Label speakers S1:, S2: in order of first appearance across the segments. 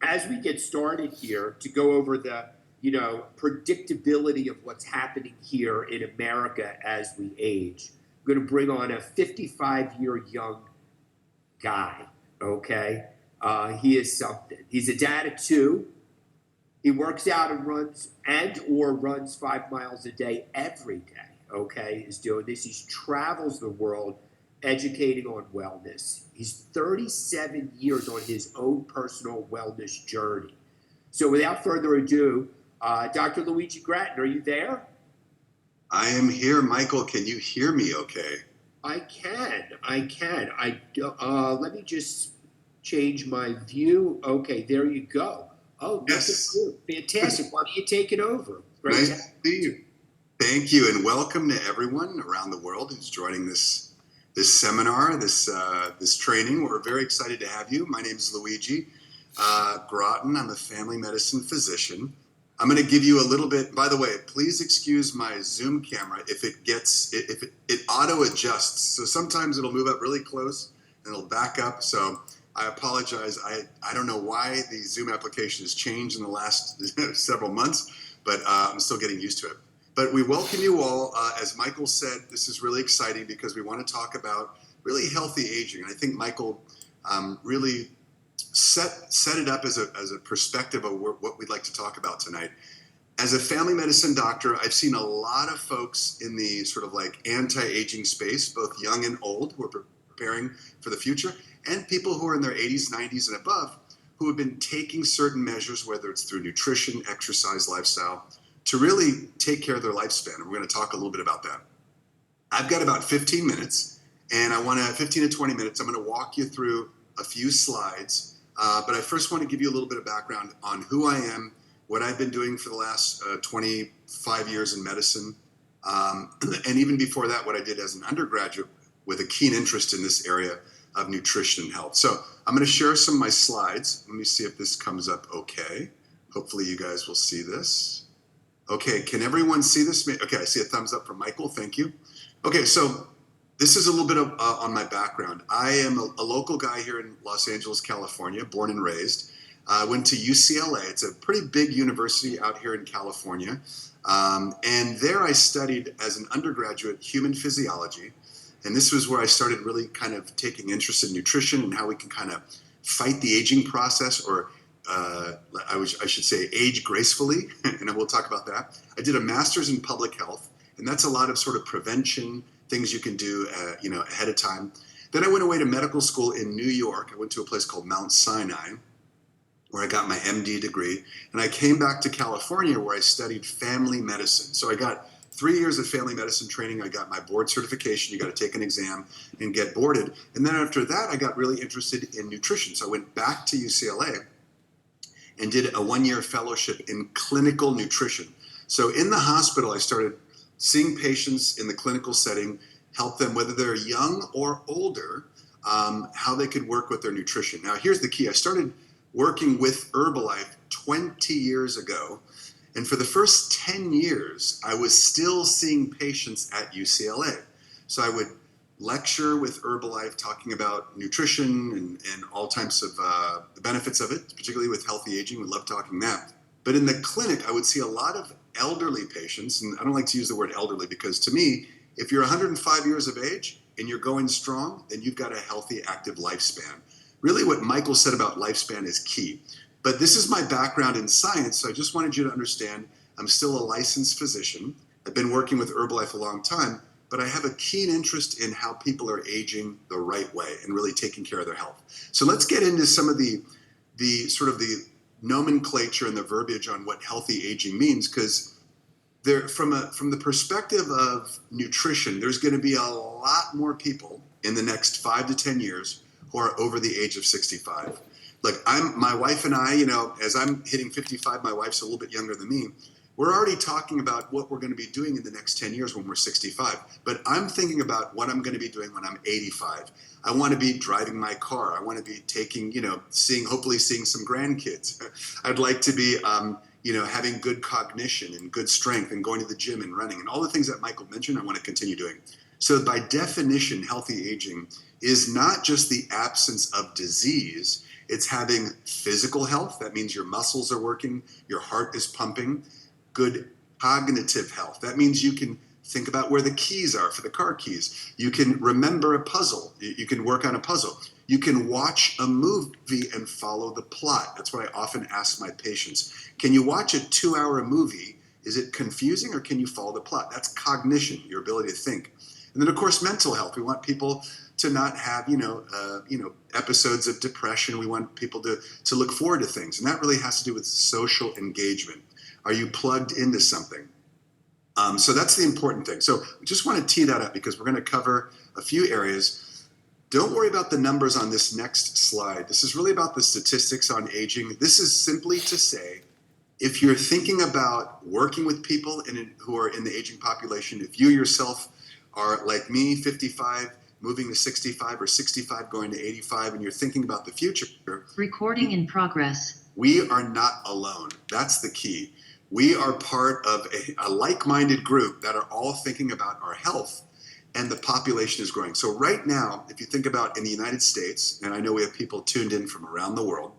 S1: as we get started here to go over the, predictability of what's happening here in America as we age, I'm going to bring on a 55-year young guy. Okay, he is something. He's a dad of two. He works out and runs 5 miles a day every day. Okay, is doing this. He travels the world educating on wellness. He's 37 years on his own personal wellness journey. So without further ado, Dr. Luigi Gratton, are you there?
S2: I am here, Michael. Can you hear me okay?
S1: I can. Let me just change my view. Okay, there you go. Oh,
S2: yes.
S1: Good. Fantastic. Why don't you take it over?
S2: Great nice to see you. Thank you, and welcome to everyone around the world who's joining this seminar, this training. We're very excited to have you. My name is Luigi Gratton. I'm a family medicine physician. I'm going to give you a little bit. By the way, please excuse my Zoom camera if it auto adjusts. So sometimes it'll move up really close and it'll back up. So I apologize. I don't know why the Zoom application has changed in the last several months, but I'm still getting used to it. But we welcome you all. As Michael said, this is really exciting because we want to talk about really healthy aging. And I think Michael really set it up as a perspective of what we'd like to talk about tonight. As a family medicine doctor, I've seen a lot of folks in the sort of like anti-aging space, both young and old, who are preparing for the future, and people who are in their 80s, 90s, and above, who have been taking certain measures, whether it's through nutrition, exercise, lifestyle, to really take care of their lifespan. And we're going to talk a little bit about that. I've got about 15 minutes, and 15 to 20 minutes, I'm going to walk you through a few slides. But I first want to give you a little bit of background on who I am, what I've been doing for the last 25 years in medicine, and even before that, what I did as an undergraduate with a keen interest in this area of nutrition and health. So I'm going to share some of my slides. Let me see if this comes up okay. Hopefully you guys will see this. Okay, can everyone see this? Okay, I see a thumbs up from Michael. Thank you. Okay, so this is a little bit of on my background. I am a local guy here in Los Angeles, California, born and raised. I went to UCLA. It's a pretty big university out here in California. And there I studied as an undergraduate human physiology. And this was where I started really kind of taking interest in nutrition and how we can kind of fight the aging process, or I should say age gracefully. And we'll talk about that. I did a master's in public health, and that's a lot of sort of prevention, things you can do, ahead of time. Then I went away to medical school in New York. I went to a place called Mount Sinai, where I got my MD degree. And I came back to California, where I studied family medicine. So I got 3 years of family medicine training. I got my board certification. You got to take an exam and get boarded. And then after that, I got really interested in nutrition. So I went back to UCLA and did a 1-year fellowship in clinical nutrition. So in the hospital, I started seeing patients in the clinical setting, help them, whether they're young or older, how they could work with their nutrition. Now, here's the key. I started working with Herbalife 20 years ago. And for the first 10 years, I was still seeing patients at UCLA. So I would lecture with Herbalife talking about nutrition and all types of the benefits of it, particularly with healthy aging. We love talking that. But in the clinic, I would see a lot of elderly patients, and I don't like to use the word elderly because to me, if you're 105 years of age and you're going strong, then you've got a healthy, active lifespan. Really what Michael said about lifespan is key. But this is my background in science, so I just wanted you to understand I'm still a licensed physician. I've been working with Herbalife a long time, but I have a keen interest in how people are aging the right way and really taking care of their health. So let's get into some of the sort of the nomenclature and the verbiage on what healthy aging means, because from the perspective of nutrition, there's going to be a lot more people in the next 5 to 10 years who are over the age of 65. Like my wife and I, as I'm hitting 55, my wife's a little bit younger than me. We're already talking about what we're going to be doing in the next 10 years when we're 65. But I'm thinking about what I'm going to be doing when I'm 85. I want to be driving my car. I want to be taking, hopefully seeing some grandkids. I'd like to be, having good cognition and good strength and going to the gym and running and all the things that Michael mentioned, I want to continue doing. So by definition, healthy aging is not just the absence of disease, it's having physical health. That means your muscles are working, your heart is pumping. Good cognitive health. That means you can think about where the keys are for the car keys. You can remember a puzzle. You can work on a puzzle. You can watch a movie and follow the plot. That's what I often ask my patients. Can you watch a 2-hour movie? Is it confusing, or can you follow the plot? That's cognition, your ability to think. And then, of course, mental health. We want people to not have, episodes of depression. We want people to look forward to things. And that really has to do with social engagement. Are you plugged into something? So that's the important thing. So we just want to tee that up because we're going to cover a few areas. Don't worry about the numbers on this next slide. This is really about the statistics on aging. This is simply to say, if you're thinking about working with people who are in the aging population, if you yourself are like me, 55, moving to 65, or 65 going to 85, and you're thinking about the future.
S3: Recording in progress.
S2: We are not alone. That's the key. We are part of a like-minded group that are all thinking about our health, and the population is growing. So right now, if you think about in the United States, and I know we have people tuned in from around the world,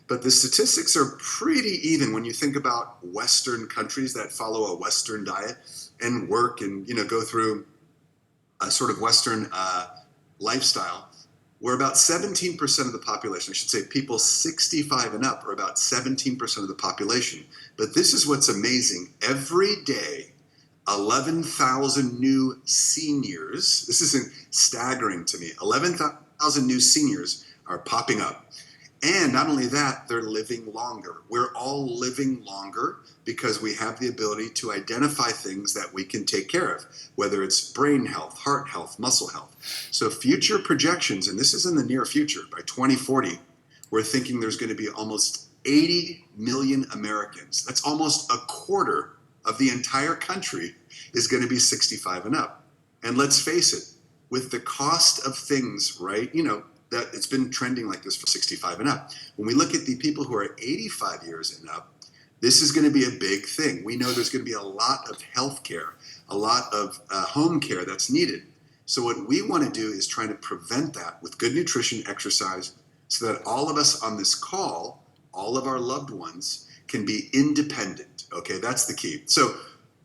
S2: but the statistics are pretty even when you think about Western countries that follow a Western diet and work and go through a sort of Western lifestyle. We're about 17% of the population. I should say people 65 and up are about 17% of the population. But this is what's amazing. Every day, 11,000 new seniors, this isn't staggering to me, 11,000 new seniors are popping up. And not only that, they're living longer. We're all living longer because we have the ability to identify things that we can take care of, whether it's brain health, heart health, muscle health. So future projections, and this is in the near future, by 2040, we're thinking there's going to be almost 80 million Americans. That's almost a quarter of the entire country is going to be 65 and up. And let's face it, with the cost of things, right, that it's been trending like this for 65 and up. When we look at the people who are 85 years and up, this is going to be a big thing. We know there's going to be a lot of health care, a lot of home care that's needed. So what we want to do is try to prevent that with good nutrition, exercise, so that all of us on this call, all of our loved ones, can be independent. Okay, that's the key. So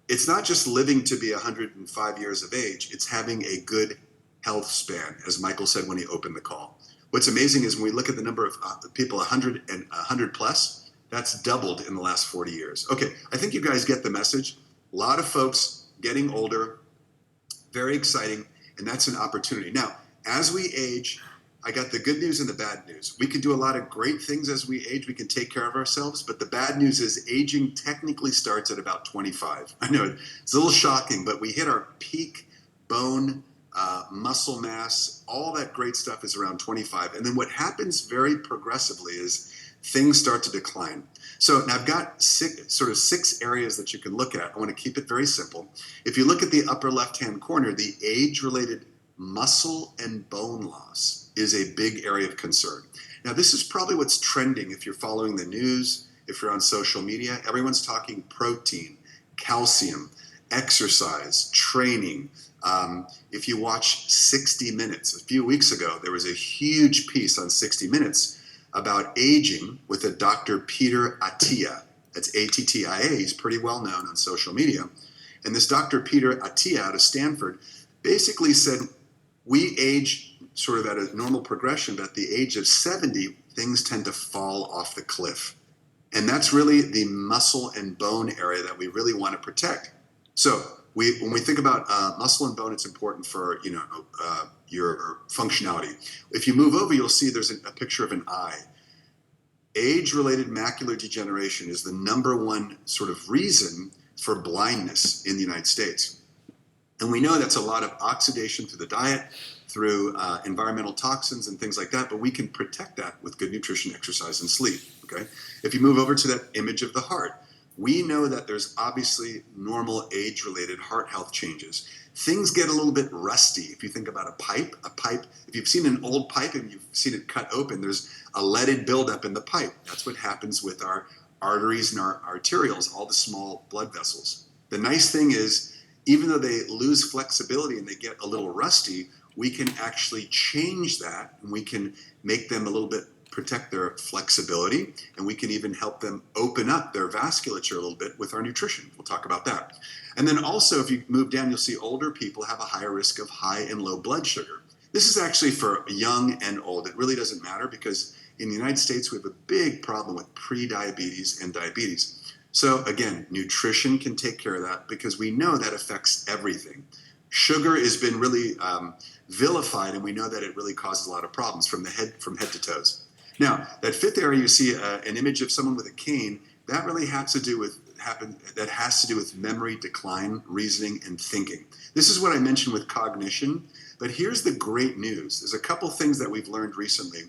S2: it's not just living to be 105 years of age, it's having a good health span, as Michael said when he opened the call. What's amazing is when we look at the number of people 100 and 100 plus, that's doubled in the last 40 years. Okay, I think you guys get the message. A lot of folks getting older, very exciting, and that's an opportunity. Now, as we age, I got the good news and the bad news. We can do a lot of great things as we age. We can take care of ourselves, but the bad news is aging technically starts at about 25. I know it's a little shocking, but we hit our peak bone muscle mass, all that great stuff is around 25. And then what happens very progressively is things start to decline. So now I've got six areas that you can look at. I want to keep it very simple. If you look at the upper left-hand corner, the age-related muscle and bone loss is a big area of concern. Now, this is probably what's trending if you're following the news, if you're on social media. Everyone's talking protein, calcium, exercise, training. If you watch 60 Minutes, a few weeks ago, there was a huge piece on 60 Minutes about aging with a Dr. Peter Attia. That's Attia. He's pretty well known on social media. And this Dr. Peter Attia out of Stanford basically said, we age sort of at a normal progression, but at the age of 70, things tend to fall off the cliff. And that's really the muscle and bone area that we really want to protect. So when we think about muscle and bone, it's important for your functionality. If you move over, you'll see there's a picture of an eye. Age-related macular degeneration is the #1 sort of reason for blindness in the United States. And we know that's a lot of oxidation through the diet, through environmental toxins and things like that, but we can protect that with good nutrition, exercise, and sleep. Okay. If you move over to that image of the heart, we know that there's obviously normal age-related heart health changes. Things get a little bit rusty. If you think about a pipe, if you've seen an old pipe and you've seen it cut open, there's a leaded buildup in the pipe. That's what happens with our arteries and our arterioles, all the small blood vessels. The nice thing is, even though they lose flexibility and they get a little rusty, we can actually change that, and we can make them a little bit protect their flexibility, and we can even help them open up their vasculature a little bit with our nutrition. We'll talk about that. And then also, if you move down, you'll see older people have a higher risk of high and low blood sugar. This is actually for young and old. It really doesn't matter, because in the United States, we have a big problem with pre-diabetes and diabetes. So again, nutrition can take care of that, because we know that affects everything. Sugar has been really vilified, and we know that it really causes a lot of problems from head to toes. Now, that fifth area, you see an image of someone with a cane. That really has to do with memory decline, reasoning, and thinking. This is what I mentioned with cognition. But here's the great news. There's a couple things that we've learned recently,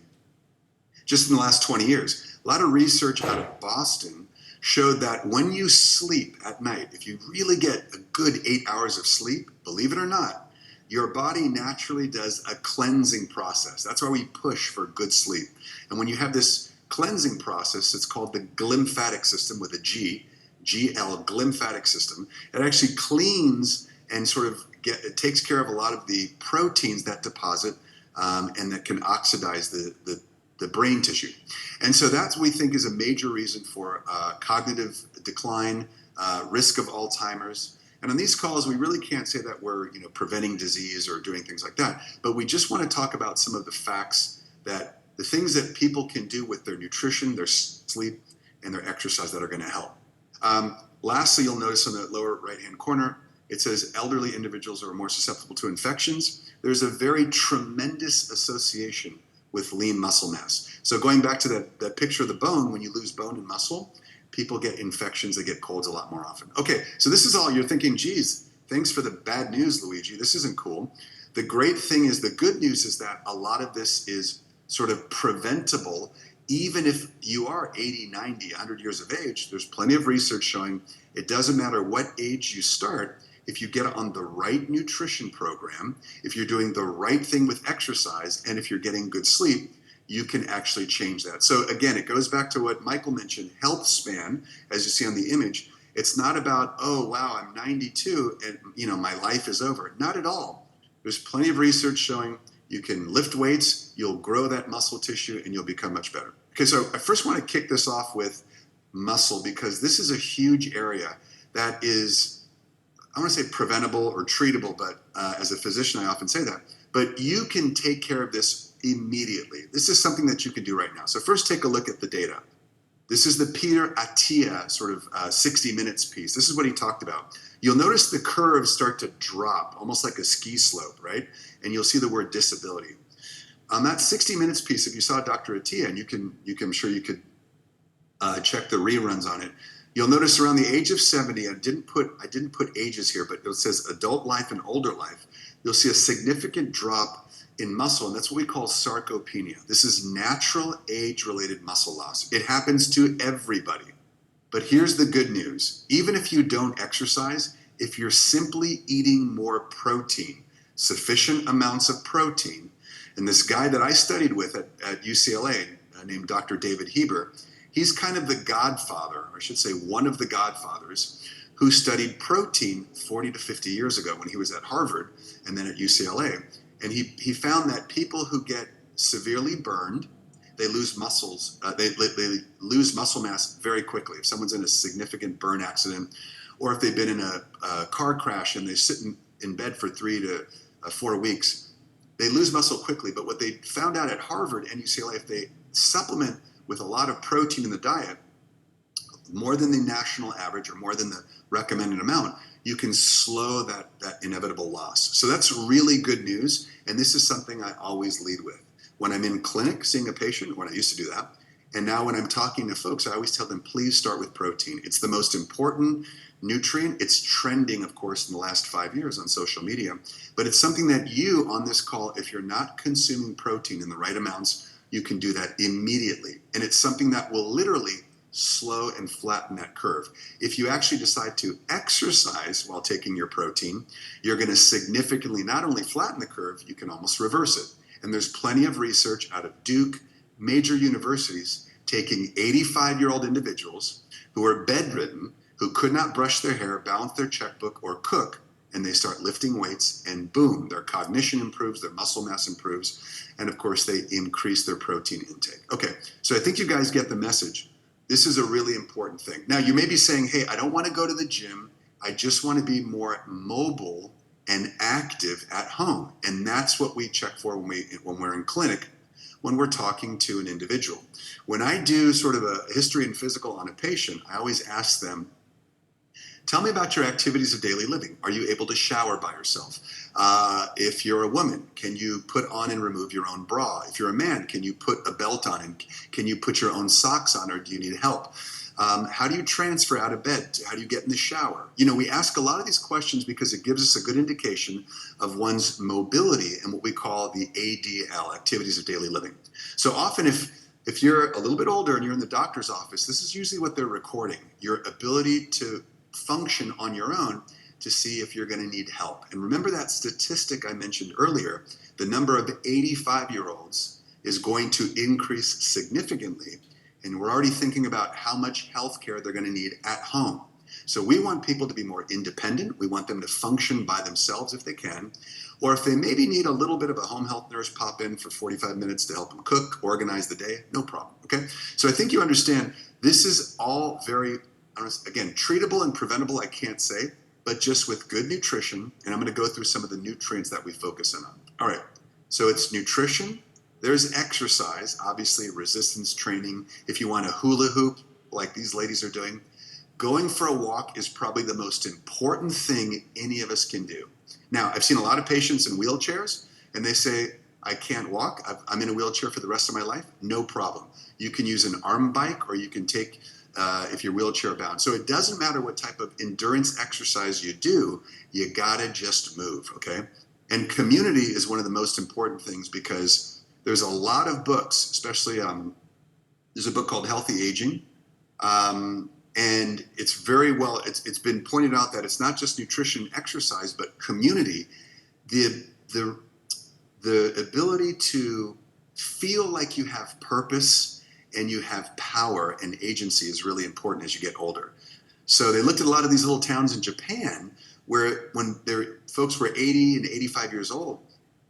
S2: just in the last 20 years. A lot of research out of Boston showed that when you sleep at night, if you really get a good 8 hours of sleep, believe it or not, your body naturally does a cleansing process. That's why we push for good sleep. And when you have this cleansing process, it's called the glymphatic system with a G, GL, glymphatic system. It actually cleans and it takes care of a lot of the proteins that deposit and that can oxidize the brain tissue. And so that's what we think is a major reason for cognitive decline, risk of Alzheimer's. And on these calls, we really can't say that we're preventing disease or doing things like that. But we just want to talk about some of the facts, that the things that people can do with their nutrition, their sleep, and their exercise that are going to help. Lastly, you'll notice on the lower right-hand corner, it says elderly individuals are more susceptible to infections. There's a very tremendous association with lean muscle mass. So going back to that picture of the bone, when you lose bone and muscle, people get infections, they get colds a lot more often. Okay, so this is all, you're thinking, geez, thanks for the bad news, Luigi. This isn't cool. The great thing is, the good news is that a lot of this is sort of preventable. Even if you are 80, 90, 100 years of age, there's plenty of research showing it doesn't matter what age you start. If you get on the right nutrition program, if you're doing the right thing with exercise, and if you're getting good sleep, you can actually change that. So again, it goes back to what Michael mentioned, health span, as you see on the image. It's not about, oh, wow, I'm 92 and my life is over. Not at all. There's plenty of research showing you can lift weights, you'll grow that muscle tissue, and you'll become much better. Okay, so I first want to kick this off with muscle, because this is a huge area that is, I want to say preventable or treatable, but as a physician, I often say that. But you can take care of this immediately. This is something that you can do right now. So first, take a look at the data. This is the Peter Attia 60 Minutes piece. This is what he talked about. You'll notice the curves start to drop, almost like a ski slope, right? And you'll see the word disability. On that 60 Minutes piece, if you saw Dr. Attia, and I'm sure you could check the reruns on it, you'll notice around the age of 70, I didn't put ages here, but it says adult life and older life. You'll see a significant drop in muscle, and that's what we call sarcopenia. This is natural age-related muscle loss. It happens to everybody. But here's the good news. Even if you don't exercise, if you're simply eating more protein, sufficient amounts of protein, and this guy that I studied with at UCLA, named Dr. David Heber, he's kind of the godfather, or I should say one of the godfathers, who studied protein 40 to 50 years ago when he was at Harvard and then at UCLA. And he found that people who get severely burned, they lose muscles, they lose muscle mass very quickly. If someone's in a significant burn accident, or if they've been in a car crash and they sit in bed for 3 to 4 weeks, they lose muscle quickly. But what they found out at Harvard and UCLA, if they supplement with a lot of protein in the diet, more than the national average or more than the recommended amount, you can slow that inevitable loss. So that's really good news. And this is something I always lead with. When I'm in clinic seeing a patient, when I used to do that, and now when I'm talking to folks, I always tell them, please start with protein. It's the most important nutrient. It's trending, of course, in the last 5 years on social media. But it's something that you, on this call, if you're not consuming protein in the right amounts, you can do that immediately. And it's something that will literally slow and flatten that curve. If you actually decide to exercise while taking your protein, you're going to significantly not only flatten the curve, you can almost reverse it. And there's plenty of research out of Duke, major universities, taking 85-year-old individuals who are bedridden, who could not brush their hair, balance their checkbook, or cook, and they start lifting weights, and boom, their cognition improves, their muscle mass improves, and of course they increase their protein intake. Okay, so I think you guys get the message. This is a really important thing. Now you may be saying, hey, I don't want to go to the gym, I just want to be more mobile and active at home. And that's what we check for when we're in clinic, when we're talking to an individual. When I do sort of a history and physical on a patient, I always ask them, tell me about your activities of daily living. Are you able to shower by yourself? If you're a woman, can you put on and remove your own bra? If you're a man, can you put a belt on, and can you put your own socks on, or do you need help? How do you transfer out of bed? How do you get in the shower? You know, we ask a lot of these questions because it gives us a good indication of one's mobility and what we call the ADL, activities of daily living. So often if you're a little bit older and you're in the doctor's office, this is usually what they're recording, your ability to function on your own to see if you're going to need help. And remember that statistic I mentioned earlier, the number of 85-year-olds is going to increase significantly. And we're already thinking about how much health care they're going to need at home. So we want people to be more independent. We want them to function by themselves if they can. Or if they maybe need a little bit of a home health nurse pop in for 45 minutes to help them cook, organize the day, no problem. Okay? So I think you understand this is all very, again, treatable and preventable, I can't say, but just with good nutrition. And I'm going to go through some of the nutrients that we focus on. All right. So it's nutrition. There's exercise, obviously resistance training. If you want to hula hoop like these ladies are doing, going for a walk is probably the most important thing any of us can do. Now, I've seen a lot of patients in wheelchairs and they say, I can't walk. I'm in a wheelchair for the rest of my life. No problem. You can use an arm bike, or you can take, if you're wheelchair bound. So it doesn't matter what type of endurance exercise you do, you gotta just move, okay? And community is one of the most important things because there's a lot of books, especially there's a book called Healthy Aging, and it's very well, it's been pointed out that it's not just nutrition, exercise, but community. The ability to feel like you have purpose and you have power and agency is really important as you get older. So they looked at a lot of these little towns in Japan where when their folks were 80 and 85 years old,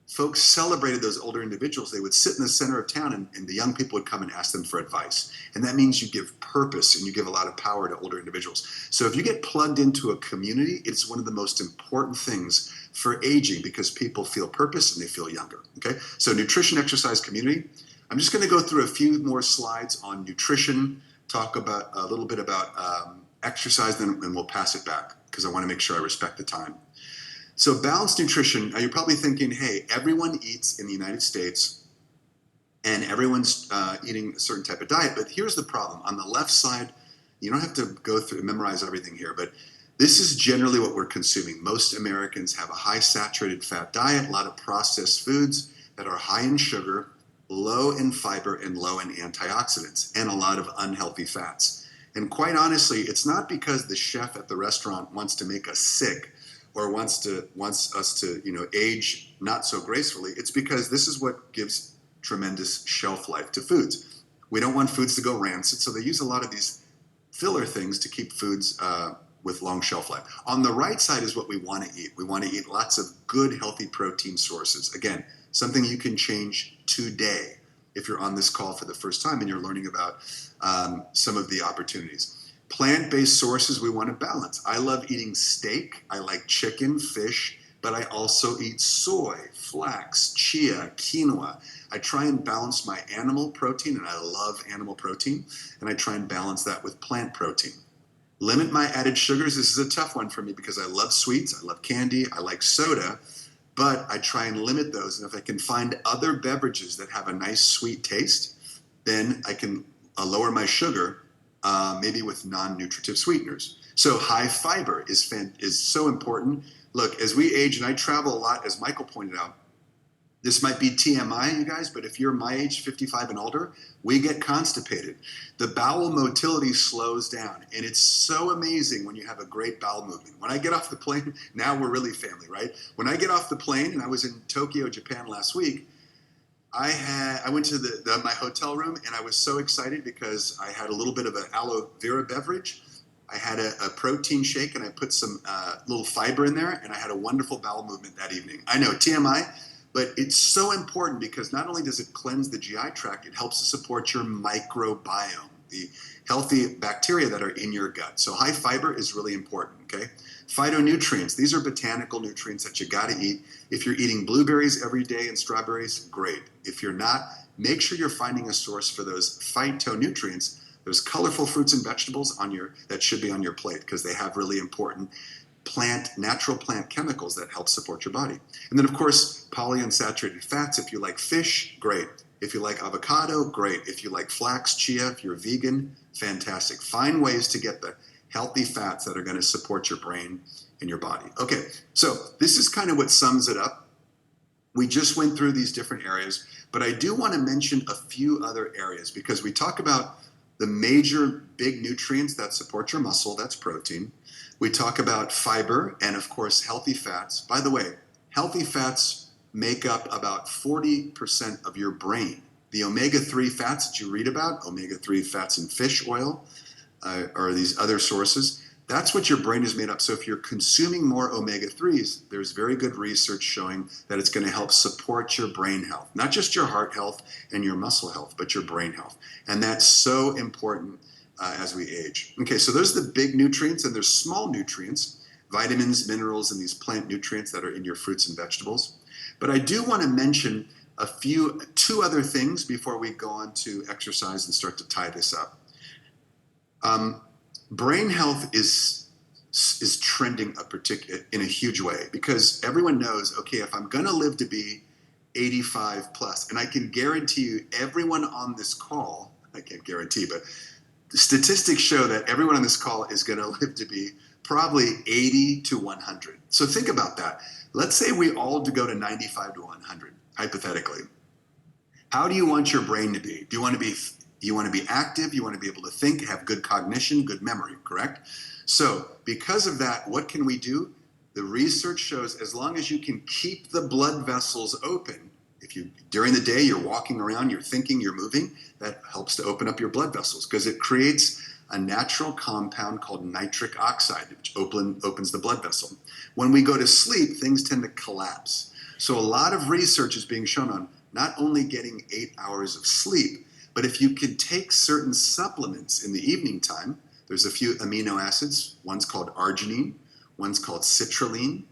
S2: folks celebrated those older individuals. They would sit in the center of town and the young people would come and ask them for advice. And that means you give purpose and you give a lot of power to older individuals. So if you get plugged into a community, it's one of the most important things for aging because people feel purpose and they feel younger. Okay, so nutrition, exercise, community. I'm just going to go through a few more slides on nutrition, talk about a little bit about exercise, and we'll pass it back because I want to make sure I respect the time. So balanced nutrition, now you're probably thinking, hey, everyone eats in the United States and everyone's eating a certain type of diet, but here's the problem. On the left side, you don't have to go through and memorize everything here, but this is generally what we're consuming. Most Americans have a high saturated fat diet, a lot of processed foods that are high in sugar, low in fiber, and low in antioxidants, and a lot of unhealthy fats. And quite honestly, it's not because the chef at the restaurant wants to make us sick or wants us to age not so gracefully. It's because this is what gives tremendous shelf life to foods. We don't want foods to go rancid, so they use a lot of these filler things to keep foods with long shelf life. On the right side is what we want to eat. We want to eat lots of good, healthy protein sources. Again, something you can change today if you're on this call for the first time and you're learning about some of the opportunities. Plant-based sources we want to balance. I love eating steak. I like chicken, fish, but I also eat soy, flax, chia, quinoa. I try and balance my animal protein, and I love animal protein, and I try and balance that with plant protein. Limit my added sugars. This is a tough one for me because I love sweets, I love candy, I like soda, but I try and limit those. And if I can find other beverages that have a nice sweet taste, then I can lower my sugar, maybe with non-nutritive sweeteners. So high fiber is so important. Look, as we age, and I travel a lot, as Michael pointed out, this might be TMI, you guys, but if you're my age, 55 and older, we get constipated. The bowel motility slows down, and it's so amazing when you have a great bowel movement. When I get off the plane, now we're really family, right? When I get off the plane, and I was in Tokyo, Japan last week, I went to my hotel room, and I was so excited because I had a little bit of an aloe vera beverage. I had a protein shake and I put some little fiber in there, and I had a wonderful bowel movement that evening. I know, TMI, but it's so important because not only does it cleanse the GI tract, it helps to support your microbiome, the healthy bacteria that are in your gut. So high fiber is really important, okay? Phytonutrients, these are botanical nutrients that you gotta eat. If you're eating blueberries every day and strawberries, great. If you're not, make sure you're finding a source for those phytonutrients, those colorful fruits and vegetables that should be on your plate, because they have really important natural plant chemicals that help support your body. And then of course, polyunsaturated fats. If you like fish, great. If you like avocado, great. If you like flax, chia, if you're vegan, fantastic. Find ways to get the healthy fats that are going to support your brain and your body. Okay, so this is kind of what sums it up. We just went through these different areas, but I do want to mention a few other areas, because we talk about the major big nutrients that support your muscle, that's protein. We talk about fiber and, of course, healthy fats. By the way, healthy fats make up about 40% of your brain. The omega-3 fats that you read about, omega-3 fats in fish oil, or these other sources, that's what your brain is made up. So if you're consuming more omega-3s, there's very good research showing that it's going to help support your brain health, not just your heart health and your muscle health, but your brain health. And that's so important as we age. Okay, so those are the big nutrients, and there's small nutrients, vitamins, minerals, and these plant nutrients that are in your fruits and vegetables. But I do want to mention two other things before we go on to exercise and start to tie this up. Brain health is trending in a huge way, because everyone knows, okay, if I'm going to live to be 85 plus, and I can guarantee you everyone on this call, I can't guarantee, but the statistics show that everyone on this call is going to live to be probably 80 to 100. So think about that. Let's say we all go to 95 to 100, hypothetically. How do you want your brain to be? Do you want to be active? You want to be able to think, have good cognition, good memory, correct? So because of that, what can we do? The research shows as long as you can keep the blood vessels open, during the day you're walking around, you're thinking, you're moving, that helps to open up your blood vessels, because it creates a natural compound called nitric oxide, which opens the blood vessel. When we go to sleep, things tend to collapse. So a lot of research is being shown on not only getting 8 hours of sleep, but if you could take certain supplements in the evening time. There's a few amino acids. One's called arginine, one's called citrulline,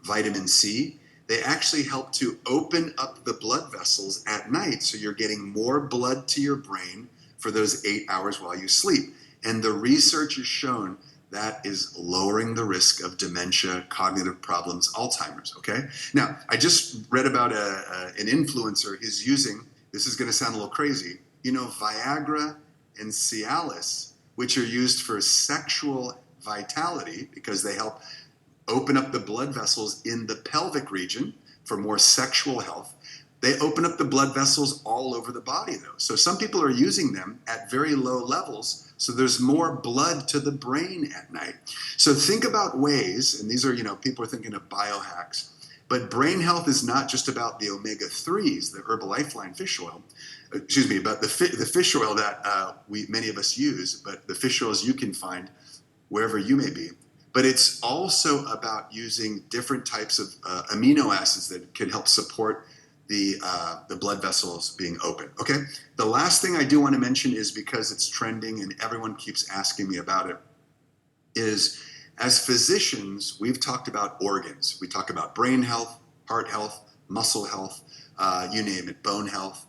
S2: vitamin C. They actually help to open up the blood vessels at night, so you're getting more blood to your brain for those 8 hours while you sleep. And the research has shown that is lowering the risk of dementia, cognitive problems, Alzheimer's, okay? Now, I just read about an influencer who's using, this is gonna sound a little crazy, Viagra and Cialis, which are used for sexual vitality because they help open up the blood vessels in the pelvic region for more sexual health. They open up the blood vessels all over the body, though. So some people are using them at very low levels, so there's more blood to the brain at night. So think about ways, and these are, people are thinking of biohacks, but brain health is not just about the omega-3s, the Herbalife fish oil, but the fish oil that many of us use, but the fish oils you can find wherever you may be. But it's also about using different types of amino acids that can help support the blood vessels being open, okay? The last thing I do want to mention is, because it's trending and everyone keeps asking me about it, is as physicians, we've talked about organs. We talk about brain health, heart health, muscle health, you name it, bone health.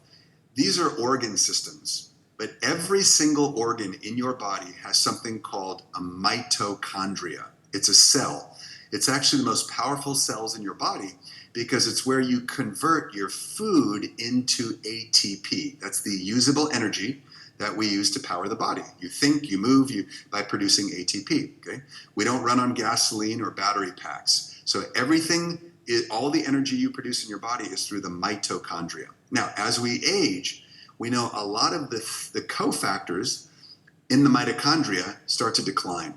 S2: These are organ systems. But every single organ in your body has something called a mitochondria. It's a cell. It's actually the most powerful cells in your body, because it's where you convert your food into ATP. That's the usable energy that we use to power the body. You think, you move, by producing ATP, okay? We don't run on gasoline or battery packs. So all the energy you produce in your body is through the mitochondria. Now, as we age, we know a lot of the cofactors in the mitochondria start to decline.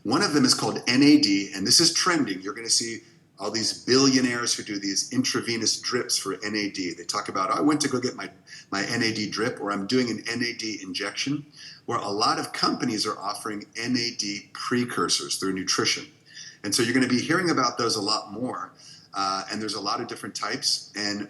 S2: One of them is called NAD, and this is trending. You're going to see all these billionaires who do these intravenous drips for NAD. They talk about, I went to go get my NAD drip, or I'm doing an NAD injection, where a lot of companies are offering NAD precursors through nutrition. And so you're going to be hearing about those a lot more. And there's a lot of different types. And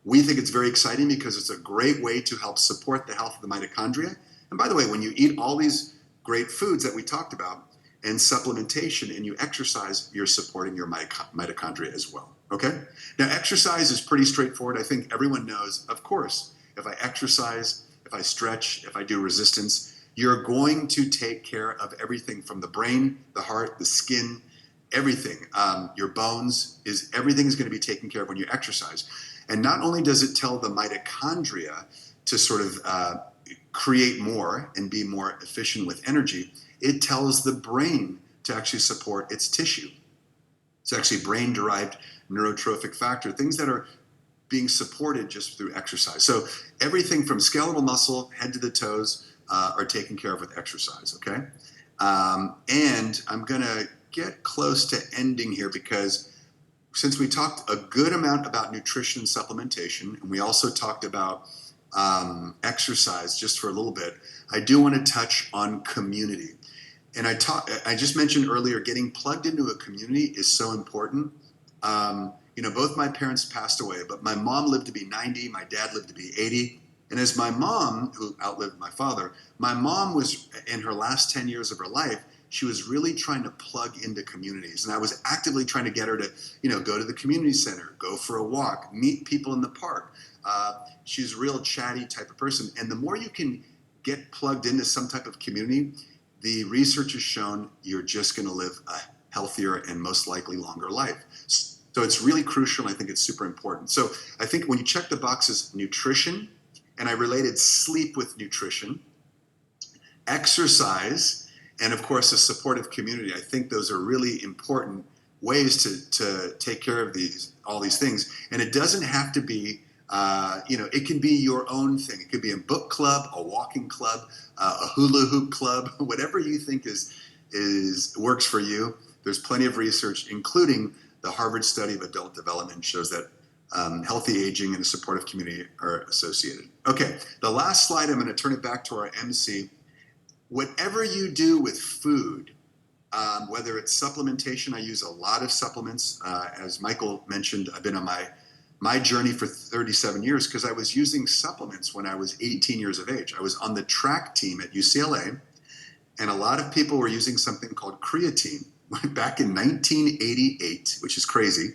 S2: we think it's very exciting because it's a great way to help support the health of the mitochondria. And by the way, when you eat all these great foods that we talked about and supplementation and you exercise, you're supporting your mitochondria as well. Okay? Now, exercise is pretty straightforward. I think everyone knows, of course, if I exercise, if I stretch, if I do resistance, you're going to take care of everything from the brain, the heart, the skin, everything. Your bones, everything is going to be taken care of when you exercise. And not only does it tell the mitochondria to sort of create more and be more efficient with energy, it tells the brain to actually support its tissue. It's actually brain-derived neurotrophic factor, things that are being supported just through exercise. So everything from skeletal muscle, head to the toes, are taken care of with exercise, okay? And I'm gonna get close to ending here because since we talked a good amount about nutrition and supplementation, and we also talked about exercise just for a little bit, I do want to touch on community. And I just mentioned earlier, getting plugged into a community is so important. Both my parents passed away, but my mom lived to be 90, my dad lived to be 80. And as my mom, who outlived my father, my mom was in her last 10 years of her life, she was really trying to plug into communities. And I was actively trying to get her to, go to the community center, go for a walk, meet people in the park. She's a real chatty type of person. And the more you can get plugged into some type of community, the research has shown you're just going to live a healthier and most likely longer life. So it's really crucial. I think it's super important. So I think when you check the boxes, nutrition, and I related sleep with nutrition, exercise, and of course a supportive community. I think those are really important ways to take care of all these things. And it doesn't have to be, it can be your own thing. It could be a book club, a walking club, a hula hoop club, whatever you think works for you. There's plenty of research, including the Harvard study of adult development, shows that healthy aging and a supportive community are associated. Okay, the last slide, I'm going to turn it back to our MC. Whatever you do with food, whether it's supplementation, I use a lot of supplements. As Michael mentioned, I've been on my journey for 37 years because I was using supplements when I was 18 years of age. I was on the track team at UCLA, and a lot of people were using something called creatine back in 1988, which is crazy.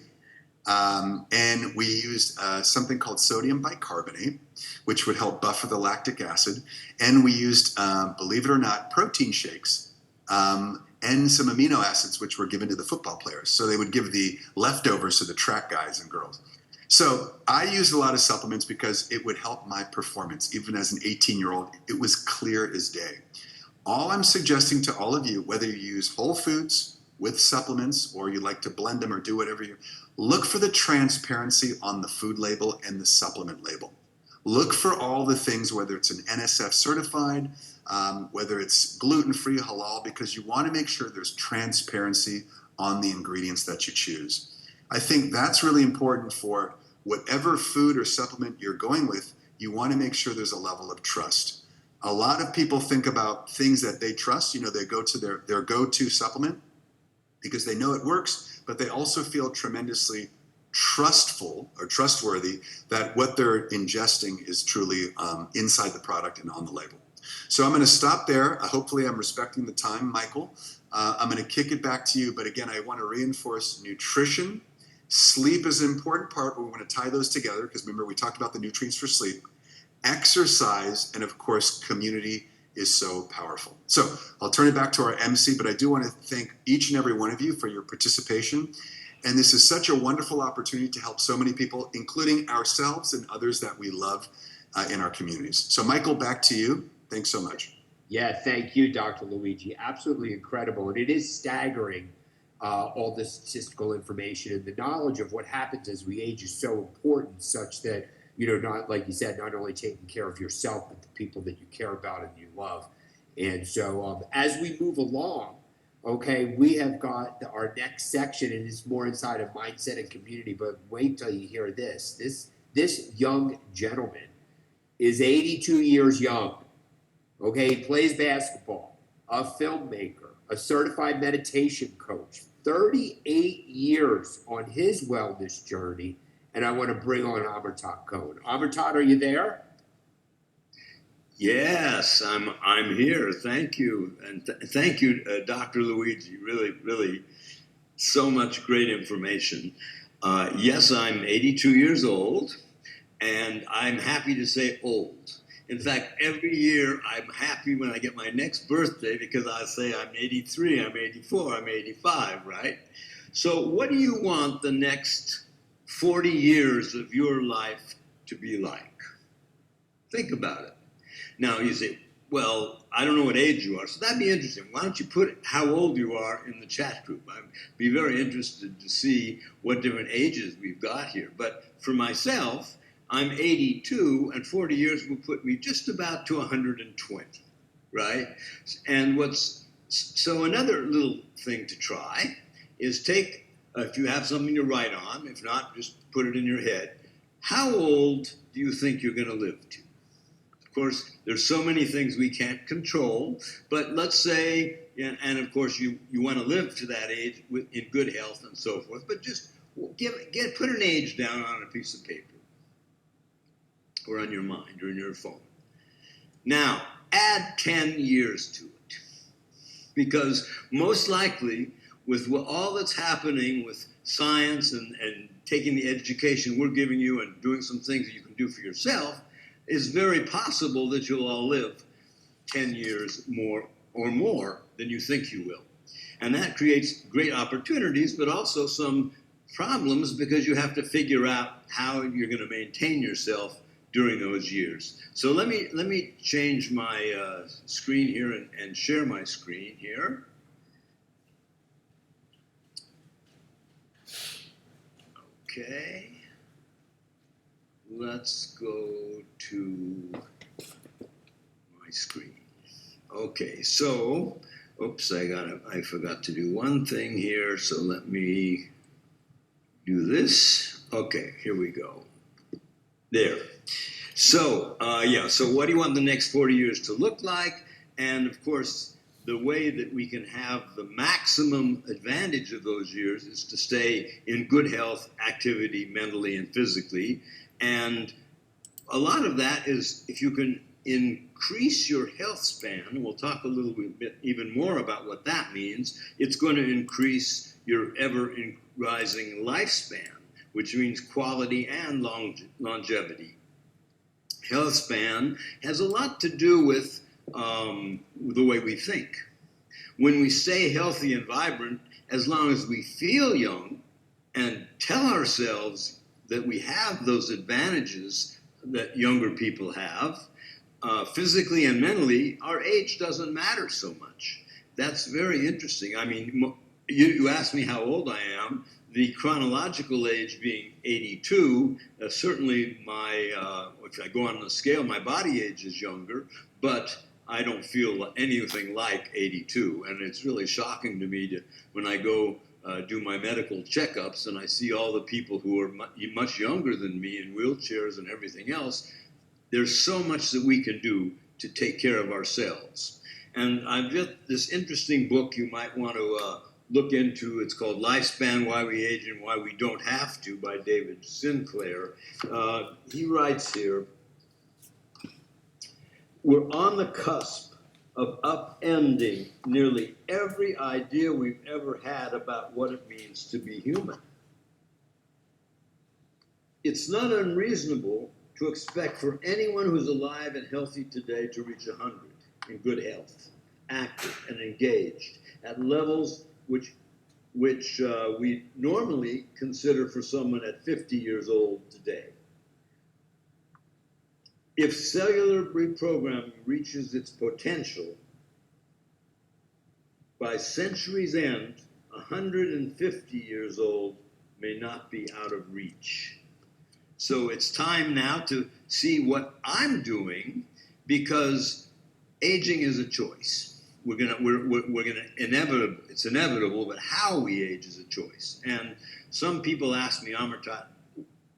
S2: And we used something called sodium bicarbonate, which would help buffer the lactic acid. And we used, believe it or not, protein shakes and some amino acids, which were given to the football players. So they would give the leftovers to the track guys and girls. So I used a lot of supplements because it would help my performance. Even as an 18-year-old, it was clear as day. All I'm suggesting to all of you, whether you use whole foods with supplements or you like to blend them or do whatever look for the transparency on the food label and the supplement label. Look for all the things, whether it's an NSF certified, whether it's gluten-free, halal, because you want to make sure there's transparency on the ingredients that you choose. I think that's really important for whatever food or supplement you're going with. You want to make sure there's a level of trust. A lot of people think about things that they trust. They go to their go-to supplement because they know it works, but they also feel tremendously trustful or trustworthy that what they're ingesting is truly inside the product and on the label. So I'm going to stop there. Hopefully I'm respecting the time, Michael. I'm going to kick it back to you. But again, I want to reinforce nutrition. Sleep is an important part, but we want to tie those together because remember we talked about the nutrients for sleep. Exercise and of course community is so powerful. So I'll turn it back to our MC, but I do want to thank each and every one of you for your participation. And this is such a wonderful opportunity to help so many people, including ourselves and others that we love in our communities. So Michael, back to you. Thanks so much.
S1: Yeah, thank you, Dr. Luigi. Absolutely incredible. And it is staggering, all the statistical information and the knowledge of what happens as we age is so important, such that, not, like you said, not only taking care of yourself, but the people that you care about and you love. And so as we move along, Okay, we have got our next section, and it's more inside of mindset and community. But wait till you hear this. This young gentleman is 82 years young. Okay, he plays basketball, a filmmaker, a certified meditation coach, 38 years on his wellness journey. And I want to bring on Amartat Cohen. Amartat, are you there?
S4: Yes, I'm here. Thank you, and thank you, Dr. Luigi. Really, so much great information. Yes, I'm 82 years old, and I'm happy to say old. In fact, every year I'm happy when I get my next birthday because I say I'm 83, I'm 84, I'm 85, right? So, what do you want the next 40 years of your life to be like? Think about it. Now you say, well, I don't know what age you are, so that'd be interesting. Why don't you put how old you are in the chat group? I'd be very interested to see what different ages we've got here. But for myself, I'm 82, and 40 years will put me just about to 120, right? And so another little thing to try is take, if you have something to write on, if not, just put it in your head. How old do you think you're going to live to? Of course, there's so many things we can't control, but let's say, and of course you want to live to that age in good health and so forth, but just put an age down on a piece of paper or on your mind or in your phone. Now, add 10 years to it, because most likely with all that's happening with science and taking the education we're giving you and doing some things that you can do for yourself, it's very possible that you'll all live 10 years more or more than you think you will. And that creates great opportunities, but also some problems because you have to figure out how you're going to maintain yourself during those years. So let me change my screen here and share my screen here. Okay. Let's go to my screen. Okay, so, oops, I forgot to do one thing here, so let me do this. Okay, here we go. There. So, so what do you want the next 40 years to look like? And of course, the way that we can have the maximum advantage of those years is to stay in good health, activity, mentally and physically. And a lot of that is if you can increase your health span, and we'll talk a little bit even more about what that means, it's going to increase your ever rising lifespan, which means quality and longevity. Health span has a lot to do with the way we think. When we stay healthy and vibrant, as long as we feel young and tell ourselves that we have those advantages that younger people have, physically and mentally, our age doesn't matter so much. That's very interesting. I mean, you asked me how old I am. The chronological age being 82, certainly if I go on the scale, my body age is younger, but I don't feel anything like 82. And it's really shocking to me when I go do my medical checkups and I see all the people who are much younger than me in wheelchairs and everything else. There's so much that we can do to take care of ourselves. And I've got this interesting book you might want to look into. It's called Lifespan, Why We Age and Why We Don't Have to by David Sinclair. He writes here, we're on the cusp of upending nearly every idea we've ever had about what it means to be human. It's not unreasonable to expect for anyone who's alive and healthy today to reach 100 in good health, active and engaged at levels which we normally consider for someone at 50 years old today. If cellular reprogramming reaches its potential, by century's end, 150 years old may not be out of reach. So it's time now to see what I'm doing, because aging is a choice. we're gonna inevitable. It's inevitable, but how we age is a choice. And some people ask me, Amartat,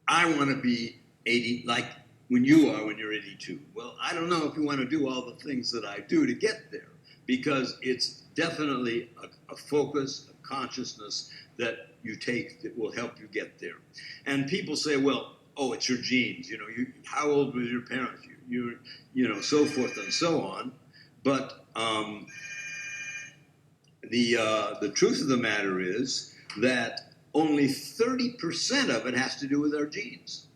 S4: I want to be 80 like when you are when you're 82. Well, I don't know if you want to do all the things that I do to get there, because it's definitely a focus, a consciousness that you take that will help you get there. And people say, well, oh, it's your genes. You know, how old were your parents? You know, so forth and so on. But the truth of the matter is that only 30% of it has to do with our genes.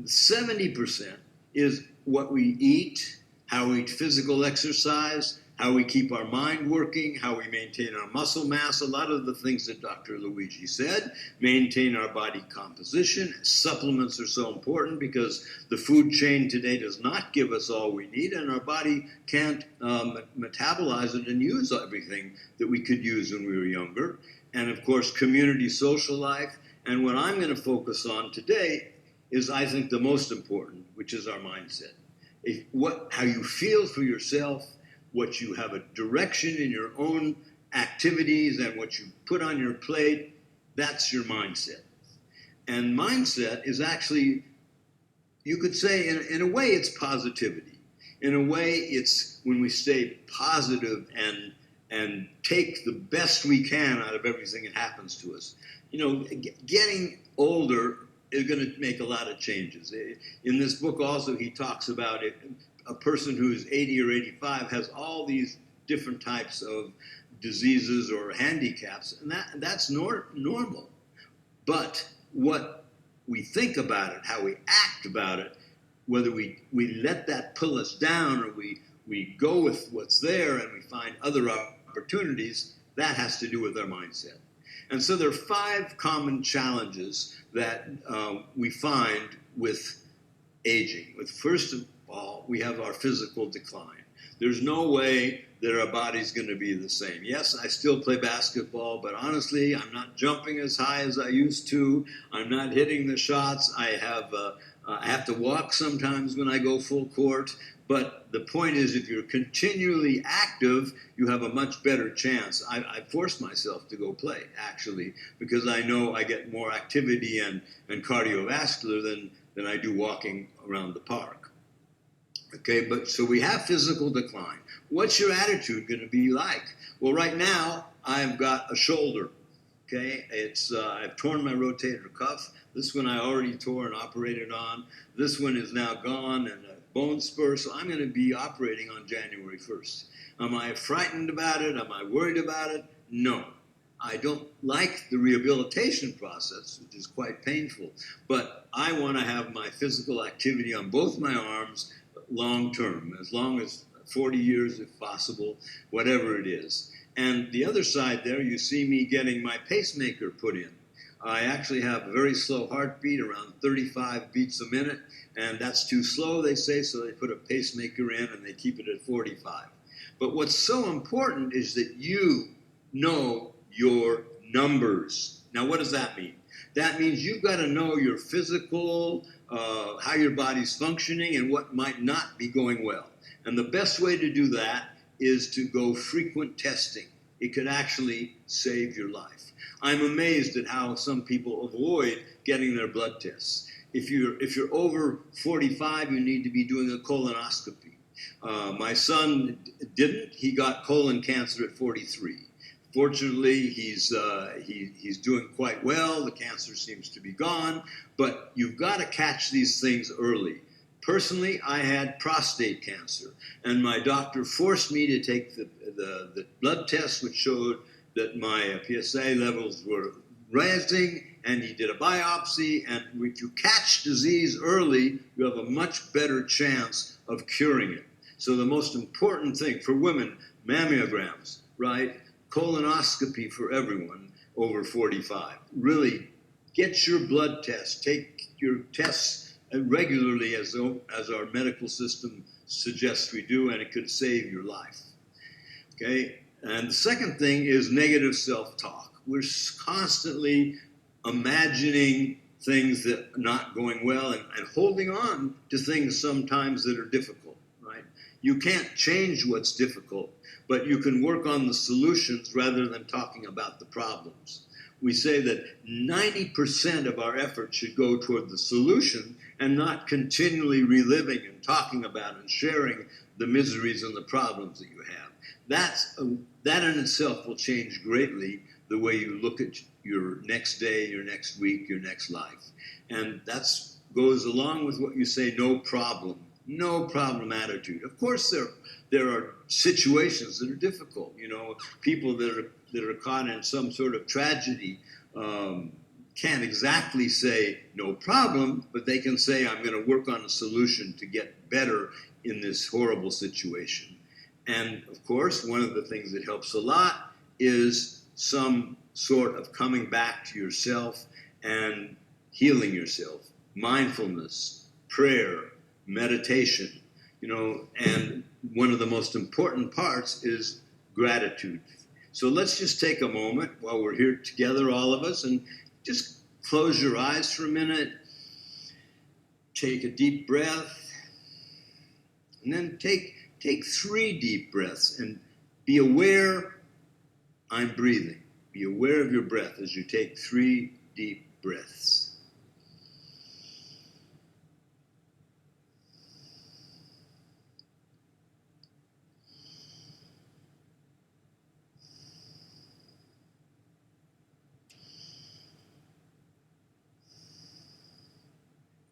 S4: 70% is what we eat, how we eat physical exercise, how we keep our mind working, how we maintain our muscle mass, a lot of the things that Dr. Luigi said, maintain our body composition. Supplements are so important because the food chain today does not give us all we need, and our body can't metabolize it and use everything that we could use when we were younger. And of course, community, social life. And what I'm going to focus on today is, I think, the most important, which is our mindset. How you feel for yourself, what you have a direction in your own activities, and what you put on your plate, that's your mindset. And mindset is actually, you could say, in a way, it's positivity. In a way, it's when we stay positive and take the best we can out of everything that happens to us. You know, getting older is going to make a lot of changes. In this book also, he talks about it. A person who's 80 or 85 has all these different types of diseases or handicaps, and that's normal. But what we think about it, how we act about it, whether we let that pull us down or we go with what's there and we find other opportunities, that has to do with our mindset. And so there are 5 common challenges that we find with aging. First of all, we have our physical decline. There's no way that our body's going to be the same. Yes, I still play basketball, but honestly, I'm not jumping as high as I used to. I'm not hitting the shots. I have to walk sometimes when I go full court. But the point is, if you're continually active, you have a much better chance. I force myself to go play, actually, because I know I get more activity and cardiovascular than I do walking around the park. Okay, but so we have physical decline. What's your attitude going to be like? Well, right now, I've got a shoulder. Okay, I've torn my rotator cuff. This one I already tore and operated on. This one is now gone, and a bone spur, so I'm going to be operating on January 1st. Am I frightened about it? Am I worried about it? No. I don't like the rehabilitation process, which is quite painful, but I want to have my physical activity on both my arms long term, as long as 40 years if possible, whatever it is. And the other side there, you see me getting my pacemaker put in. I actually have a very slow heartbeat, around 35 beats a minute, and that's too slow, they say, so they put a pacemaker in and they keep it at 45. But what's so important is that you know your numbers. Now, what does that mean? That means you've got to know your physical, how your body's functioning and what might not be going well. And the best way to do that is to go frequent testing. It could actually save your life. I'm amazed at how some people avoid getting their blood tests. If you're over 45, you need to be doing a colonoscopy. My son didn't. He got colon cancer at 43. Fortunately, he's doing quite well. The cancer seems to be gone. But you've got to catch these things early. Personally, I had prostate cancer, and my doctor forced me to take the blood test, which showed that my PSA levels were rising, and he did a biopsy, and if you catch disease early, you have a much better chance of curing it. So the most important thing for women, mammograms, right? Colonoscopy for everyone over 45. Really get your blood test, take your tests regularly as our medical system suggests we do, and it could save your life. Okay? And the second thing is negative self-talk. We're constantly imagining things that are not going well and holding on to things sometimes that are difficult, right? You can't change what's difficult, but you can work on the solutions rather than talking about the problems. We say that 90% of our effort should go toward the solution and not continually reliving and talking about and sharing the miseries and the problems that you have. That in itself will change greatly the way you look at your next day, your next week, your next life. And that goes along with what you say, no problem attitude. Of course, there are situations that are difficult. You know, people that are caught in some sort of tragedy can't exactly say no problem, but they can say, I'm going to work on a solution to get better in this horrible situation. And of course, one of the things that helps a lot is some sort of coming back to yourself and healing yourself. Mindfulness, prayer, meditation, you know, and one of the most important parts is gratitude. So let's just take a moment while we're here together, all of us, and just close your eyes for a minute. Take a deep breath, and then take 3 deep breaths and be aware I'm breathing. Be aware of your breath as you take 3 deep breaths.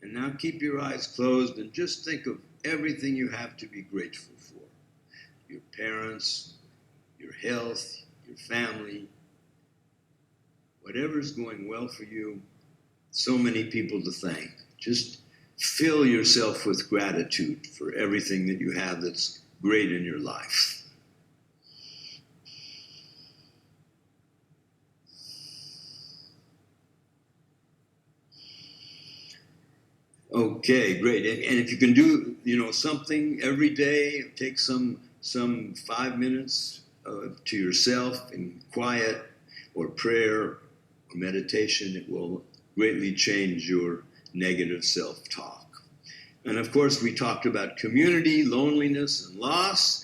S4: And now keep your eyes closed and just think of everything you have to be grateful for. Your parents, your health, your family, whatever's going well for you. So many people to thank. Just fill yourself with gratitude for everything that you have that's great in your life. Okay, great. And if you can do, you know, something every day, take some 5 minutes to yourself in quiet or prayer or meditation, it will greatly change your negative self-talk. And of course, we talked about community, loneliness, and loss.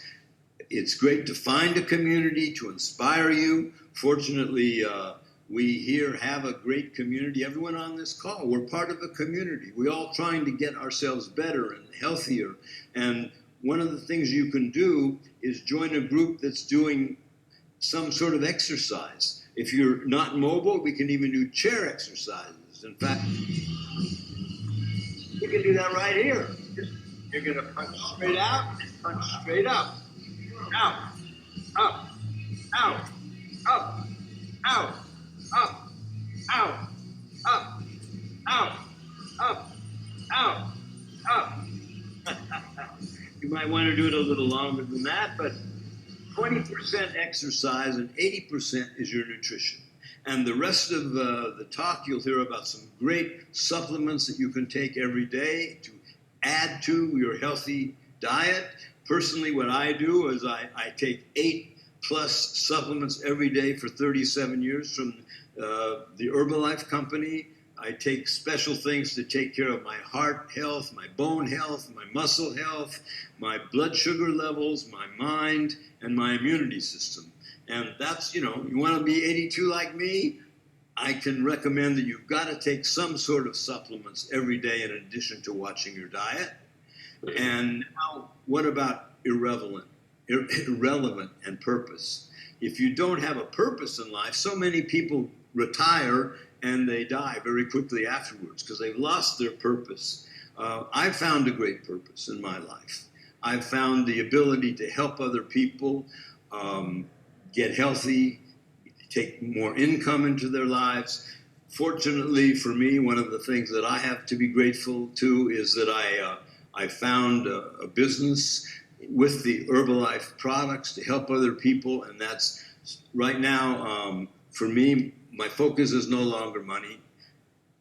S4: It's great to find a community to inspire you. Fortunately, we here have a great community. Everyone on this call, we're part of a community. We're all trying to get ourselves better and healthier. And one of the things you can do is join a group that's doing some sort of exercise. If you're not mobile, we can even do chair exercises. In fact, you can do that right here. You're going to punch straight out and punch straight up. Out, up, out, up, out. Up, out, up, out, up, out, up. You might want to do it a little longer than that, but 20% exercise and 80% is your nutrition. And the rest of the talk, you'll hear about some great supplements that you can take every day to add to your healthy diet. Personally, what I do is I take 8+ supplements every day for 37 years from the Herbalife company. I take special things to take care of my heart health, my bone health, my muscle health, my blood sugar levels, my mind, and my immunity system. And that's, you know, you want to be 82 like me? I can recommend that you've got to take some sort of supplements every day in addition to watching your diet. And now, what about irrelevant and purpose? If you don't have a purpose in life, so many people retire and they die very quickly afterwards because they've lost their purpose. I've found a great purpose in my life. I've found the ability to help other people get healthy, take more income into their lives. Fortunately for me, one of the things that I have to be grateful to is that I found a business with the Herbalife products to help other people, and that's right now for me. My focus is no longer money.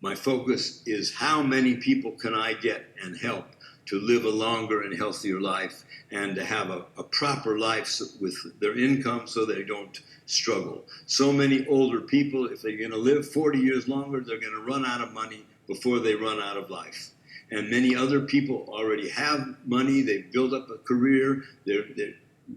S4: My focus is how many people can I get and help to live a longer and healthier life and to have a proper life with their income so they don't struggle. So many older people, if they're going to live 40 years longer, they're going to run out of money before they run out of life. And many other people already have money. They've built up a career. They're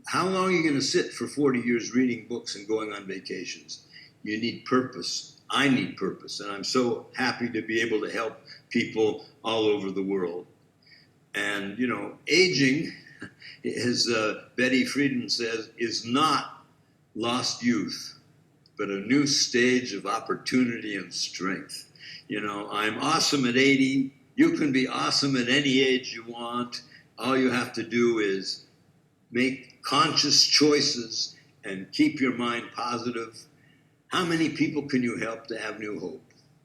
S4: How long are you going to sit for 40 years reading books and going on vacations? You need purpose. I need purpose. And I'm so happy to be able to help people all over the world. And, you know, aging, as Betty Friedan says, is not lost youth, but a new stage of opportunity and strength. You know, I'm awesome at 80. You can be awesome at any age you want. All you have to do is make conscious choices and keep your mind positive. How many people can you help to have new hope?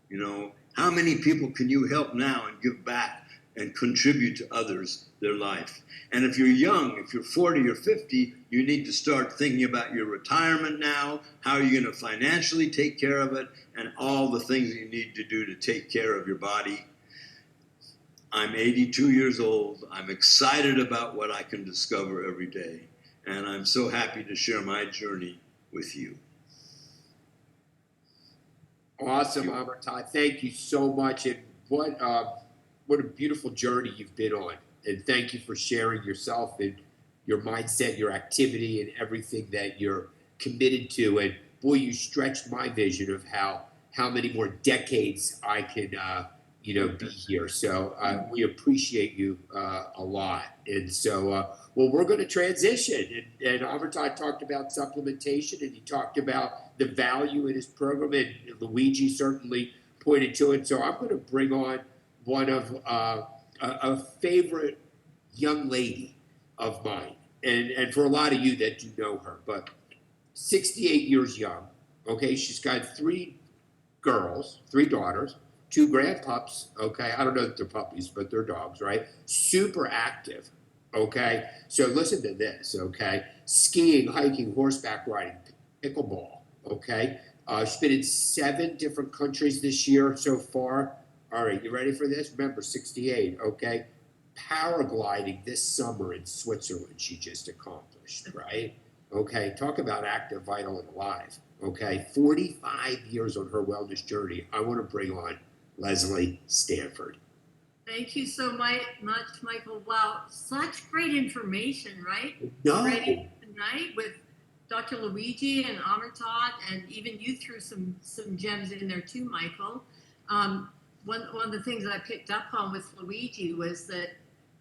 S4: You know, how many people can you help now and give back and contribute to others their life? And if you're young, if you're 40 or 50, you need to start thinking about your retirement now. How are you going to financially take care of it, and all the things you need to do to take care of your body. I'm 82 years old. I'm excited about what I can discover every day. And I'm so happy to share my journey with you.
S1: Awesome, Amartya. Thank you so much. And what a beautiful journey you've been on. And thank you for sharing yourself and your mindset, your activity, and everything that you're committed to. And boy, you stretched my vision of how many more decades I can be here. So we appreciate you a lot. And so, well, we're going to transition. And Amartya talked about supplementation, and he talked about the value in his program, and Luigi certainly pointed to it. So I'm going to bring on one of a favorite young lady of mine, and for a lot of you that do know her, but 68 years young. Okay, she's got three daughters, two grandpups. Okay, I don't know if they're puppies, but they're dogs, right? Super active. Okay, so listen to this. Okay, skiing, hiking, horseback riding, pickleball. Okay, she's been in 7 different countries this year so far. All right, you ready for this? Remember, 68, okay? Paragliding this summer in Switzerland, she just accomplished, right? Okay, talk about active, vital, and alive. Okay, 45 years on her wellness journey. I want to bring on Leslie Stanford.
S5: Thank you so much, Michael. Wow, such great information, right?
S1: No.
S5: Ready tonight with Dr. Luigi and Amartya, and even you threw some gems in there too, Michael. One of the things that I picked up on with Luigi was that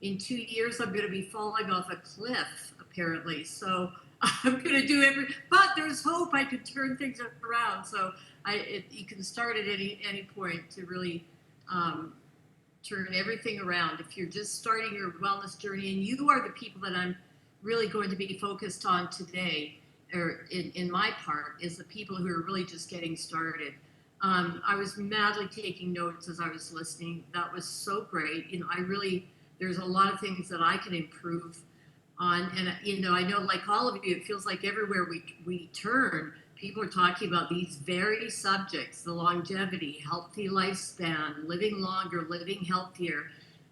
S5: in 2 years I'm going to be falling off a cliff, apparently. So I'm going to do but there's hope I could turn things around. So you can start at any point to really turn everything around. If you're just starting your wellness journey, and you are the people that I'm really going to be focused on today, or in my part, is the people who are really just getting started. I was madly taking notes as I was listening. That was so great. There's a lot of things that I can improve on. And, I know, like all of you, it feels like everywhere we turn, people are talking about these very subjects: the longevity, healthy lifespan, living longer, living healthier.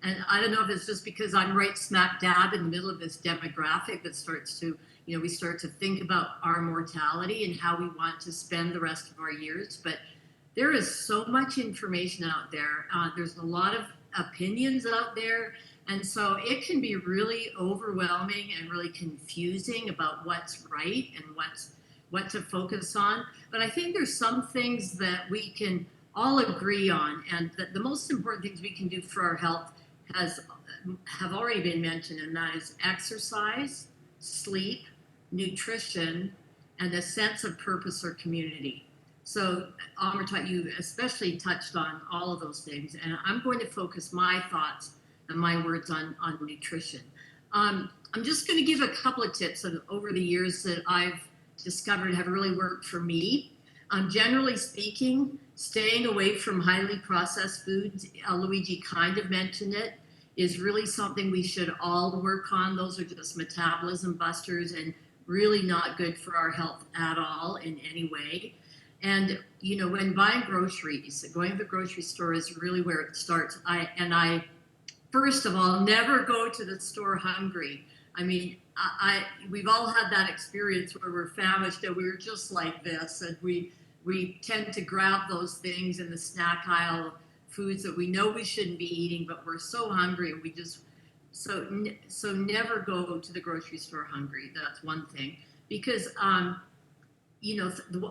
S5: And I don't know if it's just because I'm right smack dab in the middle of this demographic that starts to, we start to think about our mortality and how we want to spend the rest of our years. But there is so much information out there. There's a lot of opinions out there. And so it can be really overwhelming and really confusing about what's right and what to focus on. But I think there's some things that we can all agree on, and that the most important things we can do for our health have already been mentioned, and that is exercise, sleep, nutrition, and a sense of purpose or community. So, Amartya, you especially touched on all of those things, and I'm going to focus my thoughts and my words on nutrition. I'm just going to give a couple of tips over the years that I've discovered have really worked for me. Generally speaking, staying away from highly processed foods, Luigi kind of mentioned it, is really something we should all work on. Those are just metabolism busters and really not good for our health at all in any way. And, when buying groceries, going to the grocery store is really where it starts. I first of all, never go to the store hungry. I mean, we've all had that experience where we're famished and we're just like this, and we tend to grab those things in the snack aisle, foods that we know we shouldn't be eating, but we're so hungry and we just so never go to the grocery store hungry. That's one thing, because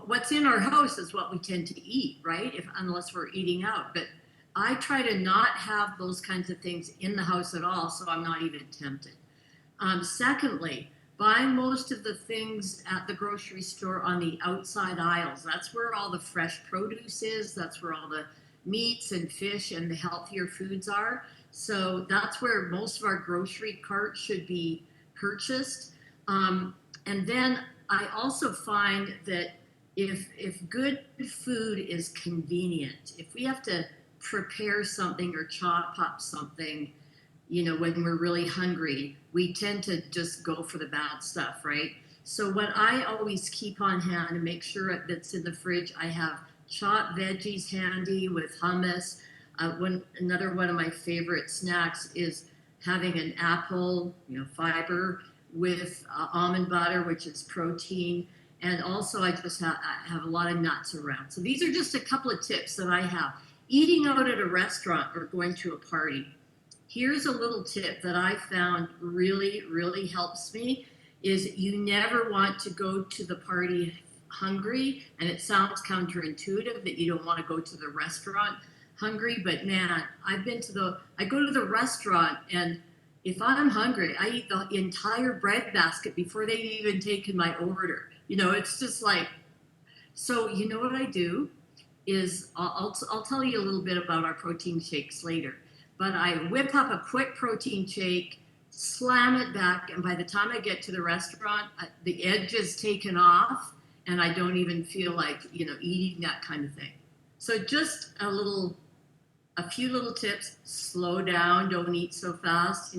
S5: what's in our house is what we tend to eat, right? If unless we're eating out, but I try to not have those kinds of things in the house at all, so I'm not even tempted. Secondly, buy most of the things at the grocery store on the outside aisles. That's where all the fresh produce is. That's where all the meats and fish and the healthier foods are. So that's where most of our grocery cart should be purchased. And then I also find that if good food is convenient, if we have to prepare something or chop up something, when we're really hungry, we tend to just go for the bad stuff, right? So what I always keep on hand and make sure that's in the fridge, I have chopped veggies handy with hummus. Another one of my favorite snacks is having an apple, fiber, with almond butter, which is protein. And also I just have a lot of nuts around. So these are just a couple of tips that I have. Eating out at a restaurant or going to a party. Here's a little tip that I found really, really helps me, is you never want to go to the party hungry. And it sounds counterintuitive that you don't want to go to the restaurant hungry, but man, I go to the restaurant, and if I'm hungry, I eat the entire bread basket before they've even taken my order. It's just like, so what I do is I'll tell you a little bit about our protein shakes later, but I whip up a quick protein shake, slam it back, and by the time I get to the restaurant, the edge is taken off, and I don't even feel like, eating that kind of thing. So just a few little tips: slow down, don't eat so fast.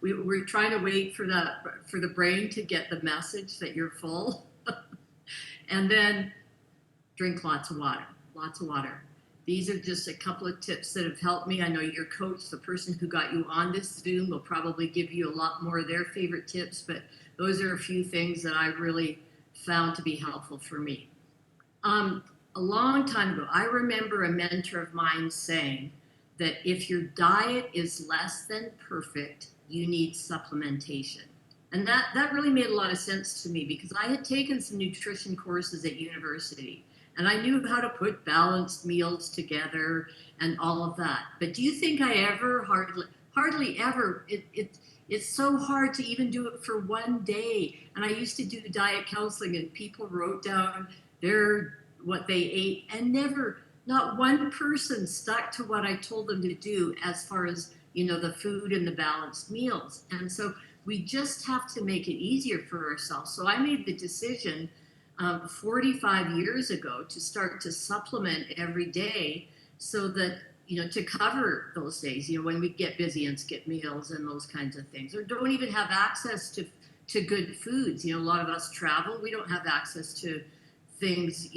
S5: We're trying to wait for the brain to get the message that you're full. And then drink lots of water. These are just a couple of tips that have helped me. I know your coach, the person who got you on this Zoom, will probably give you a lot more of their favorite tips, but those are a few things that I really found to be helpful for me. A long time ago, I remember a mentor of mine saying that if your diet is less than perfect, you need supplementation. And that really made a lot of sense to me, because I had taken some nutrition courses at university, and I knew how to put balanced meals together and all of that. But do you think I ever, hardly ever, it's so hard to even do it for one day. And I used to do diet counseling, and people wrote down what they ate, and not one person stuck to what I told them to do as far as, the food and the balanced meals. And so we just have to make it easier for ourselves. So I made the decision 45 years ago to start to supplement every day, so that, to cover those days, when we get busy and skip meals and those kinds of things, or don't even have access to good foods. A lot of us travel, we don't have access to things,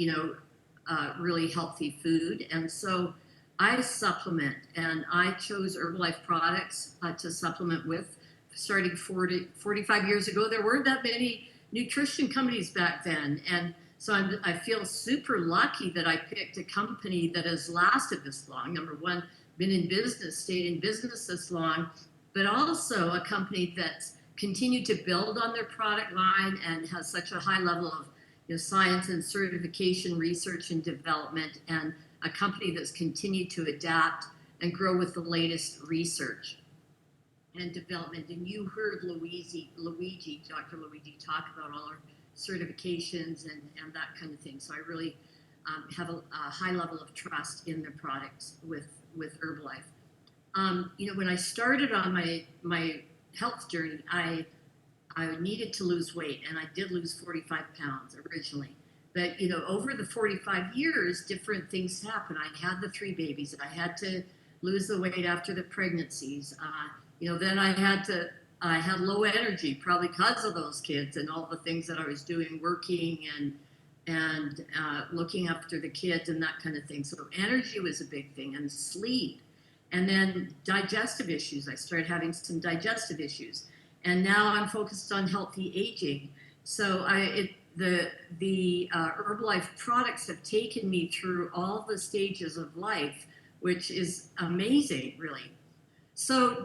S5: really healthy food. And so I supplement, and I chose Herbalife products to supplement with. Starting 45 years ago, there weren't that many nutrition companies back then. And so I feel super lucky that I picked a company that has lasted this long. Number one, stayed in business this long, but also a company that's continued to build on their product line and has such a high level of science and certification, research and development, and a company that's continued to adapt and grow with the latest research and development. And you heard Dr. Luigi, talk about all our certifications and that kind of thing. So I really have a high level of trust in the products with Herbalife. When I started on my health journey, I needed to lose weight, and I did lose 45 pounds originally. But, over the 45 years, different things happened. I had the 3 babies. I had to lose the weight after the pregnancies. Then I had low energy, probably because of those kids and all the things that I was doing, working and looking after the kids and that kind of thing. So energy was a big thing, and sleep. And then digestive issues. I started having some digestive issues. And now I'm focused on healthy aging. So the Herbalife products have taken me through all the stages of life, which is amazing, really. So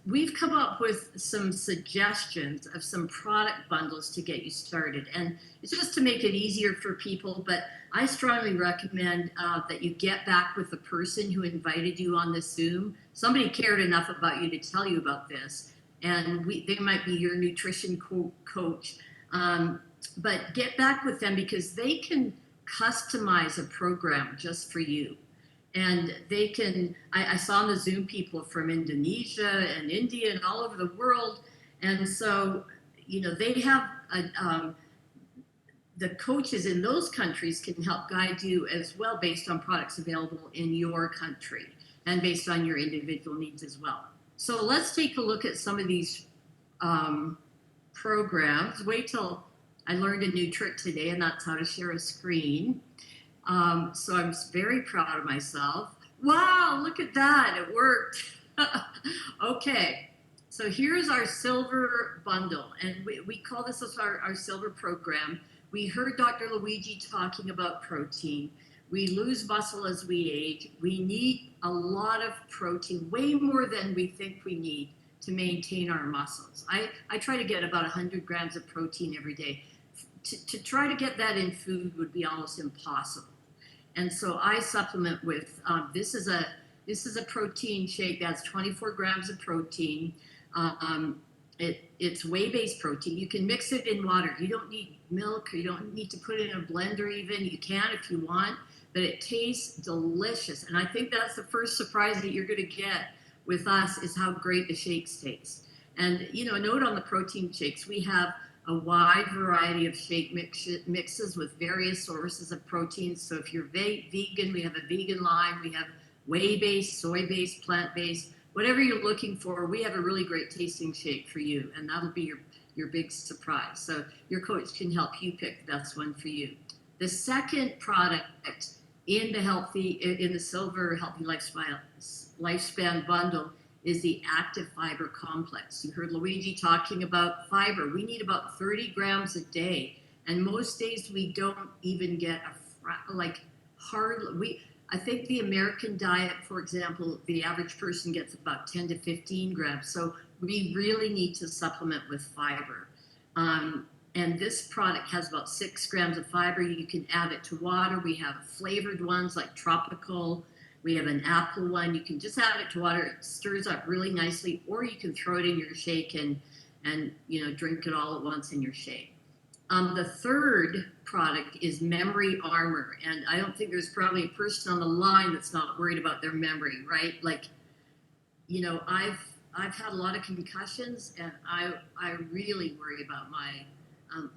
S5: we've come up with some suggestions of some product bundles to get you started. And it's just to make it easier for people, but I strongly recommend that you get back with the person who invited you on the Zoom. Somebody cared enough about you to tell you about this. And they might be your nutrition coach. But get back with them because they can customize a program just for you. And they can, I saw on the Zoom people from Indonesia and India and all over the world. And so, they have, the coaches in those countries can help guide you as well based on products available in your country and based on your individual needs as well. So let's take a look at some of these programs. Wait till I learned a new trick today, and that's how to share a screen. So I'm very proud of myself. Wow, look at that, it worked. Okay, so here's our silver bundle, and we call this our silver program. We heard Dr. Luigi talking about protein. We lose muscle as we age. We need a lot of protein, way more than we think we need to maintain our muscles. I try to get about 100 grams of protein every day. To try to get that in food would be almost impossible. And so I supplement with, this is a protein shake that's 24 grams of protein. It's whey-based protein. You can mix it in water. You don't need milk. You don't need to put it in a blender even. You can if you want, but it tastes delicious. And I think that's the first surprise that you're going to get with us is how great the shakes taste. And, a note on the protein shakes, we have a wide variety of shake mixes with various sources of proteins. So if you're vegan, we have a vegan line. We have whey-based, soy-based, plant-based. Whatever you're looking for, we have a really great tasting shake for you, and that'll be your big surprise. So your coach can help you pick the best one for you. The second product in the silver healthy lifespan bundle is the active fiber complex. You heard Luigi talking about fiber. We need about 30 grams a day, and most days we don't even get I think the American diet, for example, the average person gets about 10 to 15 grams. So we really need to supplement with fiber. And this product has about 6 grams of fiber. You can add it to water. We have flavored ones like tropical. We have an apple one. You can just add it to water. It stirs up really nicely, or you can throw it in your shake and drink it all at once in your shake. The third product is Memory Armor, and I don't think there's probably a person on the line that's not worried about their memory, right? I've had a lot of concussions, and I really worry about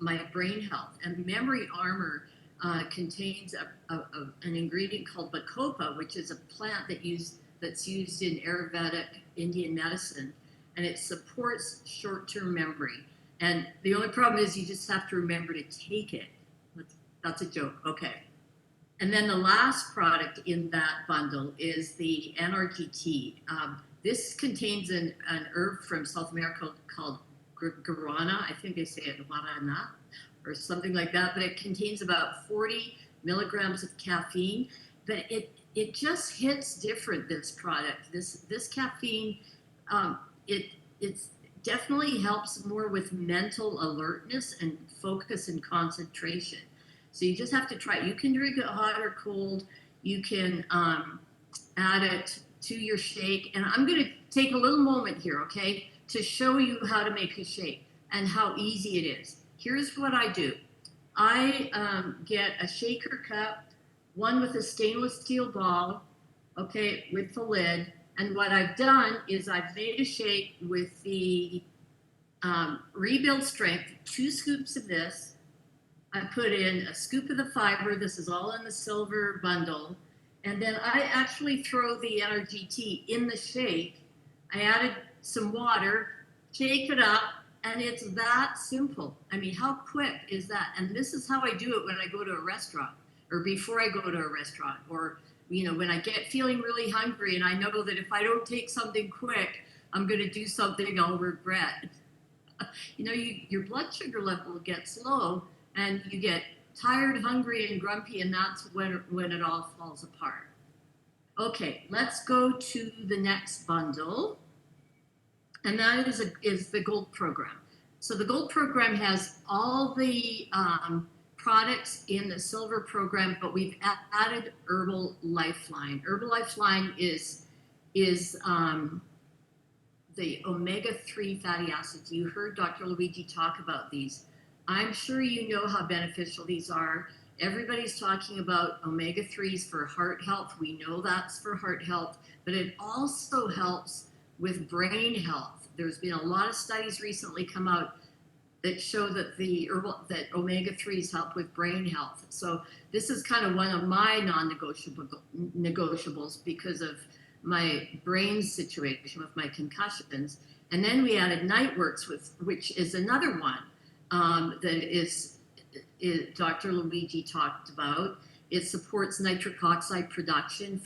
S5: my brain health. And Memory Armor contains an ingredient called bacopa, which is a plant that's used in Ayurvedic Indian medicine, and it supports short-term memory. And the only problem is you just have to remember to take it. That's a joke, okay. And then the last product in that bundle is the NRGT. This contains an herb from South America called guarana. I think they say it guarana or something like that, but it contains about 40 milligrams of caffeine. But it just hits different, this product. This caffeine, it's definitely helps more with mental alertness and focus and concentration. So you just have to try it. You can drink it hot or cold. You can add it to your shake. And I'm going to take a little moment here, okay, to show you how to make a shake and how easy it is. Here's what I do. I get a shaker cup, one with a stainless steel ball, okay, with the lid. And what I've done is I've made a shake with the Rebuild Strength, 2 scoops of this. I put in a scoop of the fiber. This is all in the silver bundle. And then I actually throw the NRGT in the shake. I added some water, shake it up, and it's that simple. I mean, how quick is that? And this is how I do it when I go to a restaurant or before I go to a restaurant, or when I get feeling really hungry and I know that if I don't take something quick, I'm going to do something I'll regret. Your blood sugar level gets low and you get tired, hungry, and grumpy, and that's when it all falls apart. Okay, let's go to the next bundle. and that is the Gold Program. So the Gold Program has all the products in the Silver Program, but we've added Herbal Lifeline. Herbal Lifeline is the omega-3 fatty acids. You heard Dr. Luigi talk about these. I'm sure you know how beneficial these are. Everybody's talking about omega-3s for heart health. We know that's for heart health, but it also helps with brain health. There's been a lot of studies recently come out that show that that omega-3s help with brain health. So this is kind of one of my non-negotiables because of my brain situation with my concussions. And then we added Nightworks, which is another one that Dr. Luigi talked about. It supports nitric oxide production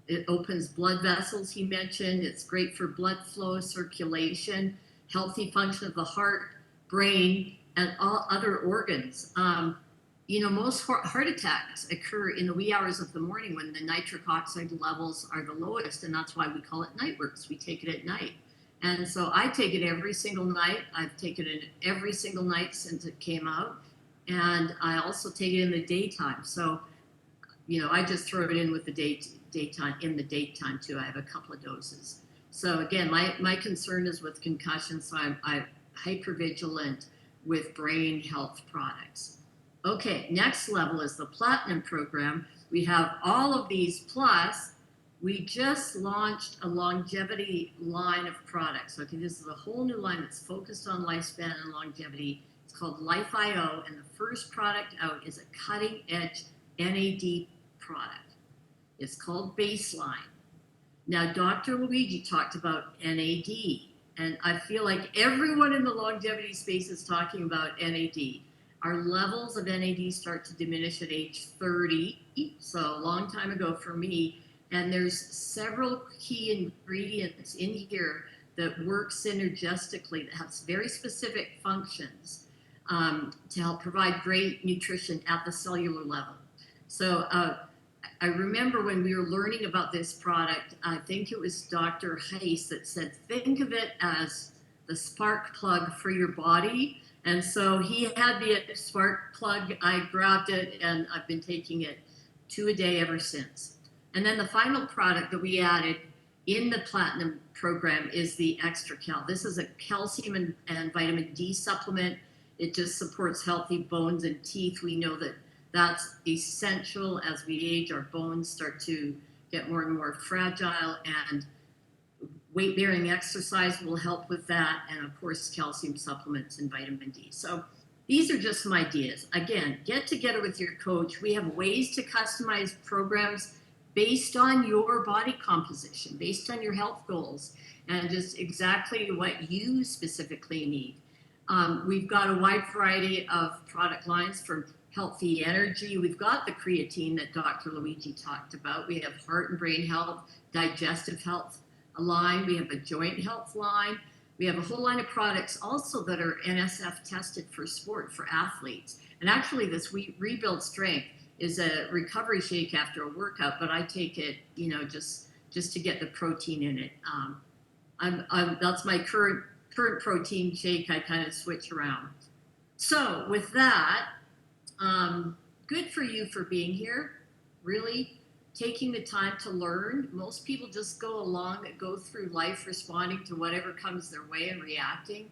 S5: it opens blood vessels, he mentioned. It's great for blood flow, circulation, healthy function of the heart, brain, and all other organs. Most heart attacks occur in the wee hours of the morning when the nitric oxide levels are the lowest, and that's why we call it Nightworks. We take it at night. And so I take it every single night. I've taken it every single night since it came out. And I also take it in the daytime. So, I just throw it in with the daytime too. I have a couple of doses. So again, my concern is with concussion, so I'm hypervigilant with brain health products. Okay, next level is the Platinum Program. We have all of these, plus we just launched a longevity line of products. Okay, this is a whole new line that's focused on lifespan and longevity. It's called Life.io, and the first product out is a cutting-edge NAD product. It's called Baseline. Now, Dr. Luigi talked about NAD, and I feel like everyone in the longevity space is talking about NAD. Our levels of NAD start to diminish at age 30, so a long time ago for me, and there's several key ingredients in here that work synergistically that have very specific functions to help provide great nutrition at the cellular level. So I remember when we were learning about this product, I think it was Dr. Heiss that said, think of it as the spark plug for your body. And so he had the spark plug, I grabbed it, and I've been taking it 2 a day ever since. And then the final product that we added in the Platinum Program is the Extra Cal. This is a calcium and vitamin D supplement. It just supports healthy bones and teeth. We know that that's essential. As we age, our bones start to get more and more fragile, and weight-bearing exercise will help with that, and of course calcium supplements and vitamin D. So these are just some ideas. Again, get together with your coach. We have ways to customize programs based on your body composition, based on your health goals, and just exactly what you specifically need. We've got a wide variety of product lines from healthy energy. We've got the creatine that Dr. Luigi talked about. We have heart and brain health, digestive health line. We have a joint health line. We have a whole line of products also that are NSF tested for sport, for athletes. And actually this Rebuild Strength is a recovery shake after a workout, but I take it, just to get the protein in it. That's my current protein shake. I kind of switch around. So with that, good for you for being here, really taking the time to learn. Most people just go through life responding to whatever comes their way and reacting.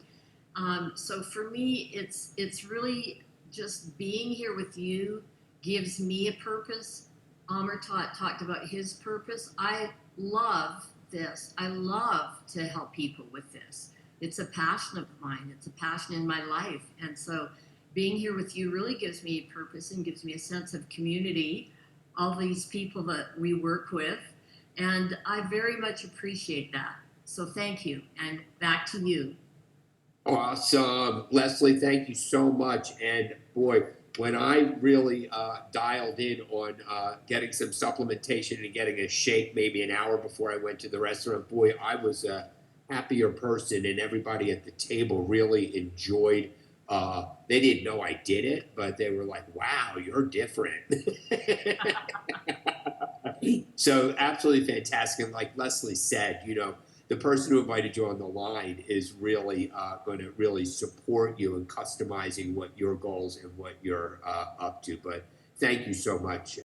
S5: So for me, it's really just being here with you gives me a purpose. Amar talked about his purpose. I love this. I love to help people with this. It's a passion of mine. It's a passion in my life. And so being here with you really gives me a purpose and gives me a sense of community, all these people that we work with. And I very much appreciate that. So thank you. And back to you.
S1: Awesome. Leslie, thank you so much. And boy, when I really dialed in on getting some supplementation and getting a shake maybe an hour before I went to the restaurant, boy, I was a happier person, and everybody at the table really enjoyed. They didn't know I did it, but they were like, wow, you're different. So absolutely fantastic. And like Leslie said, the person who invited you on the line is really going to really support you in customizing what your goals and what you're up to. But thank you so much.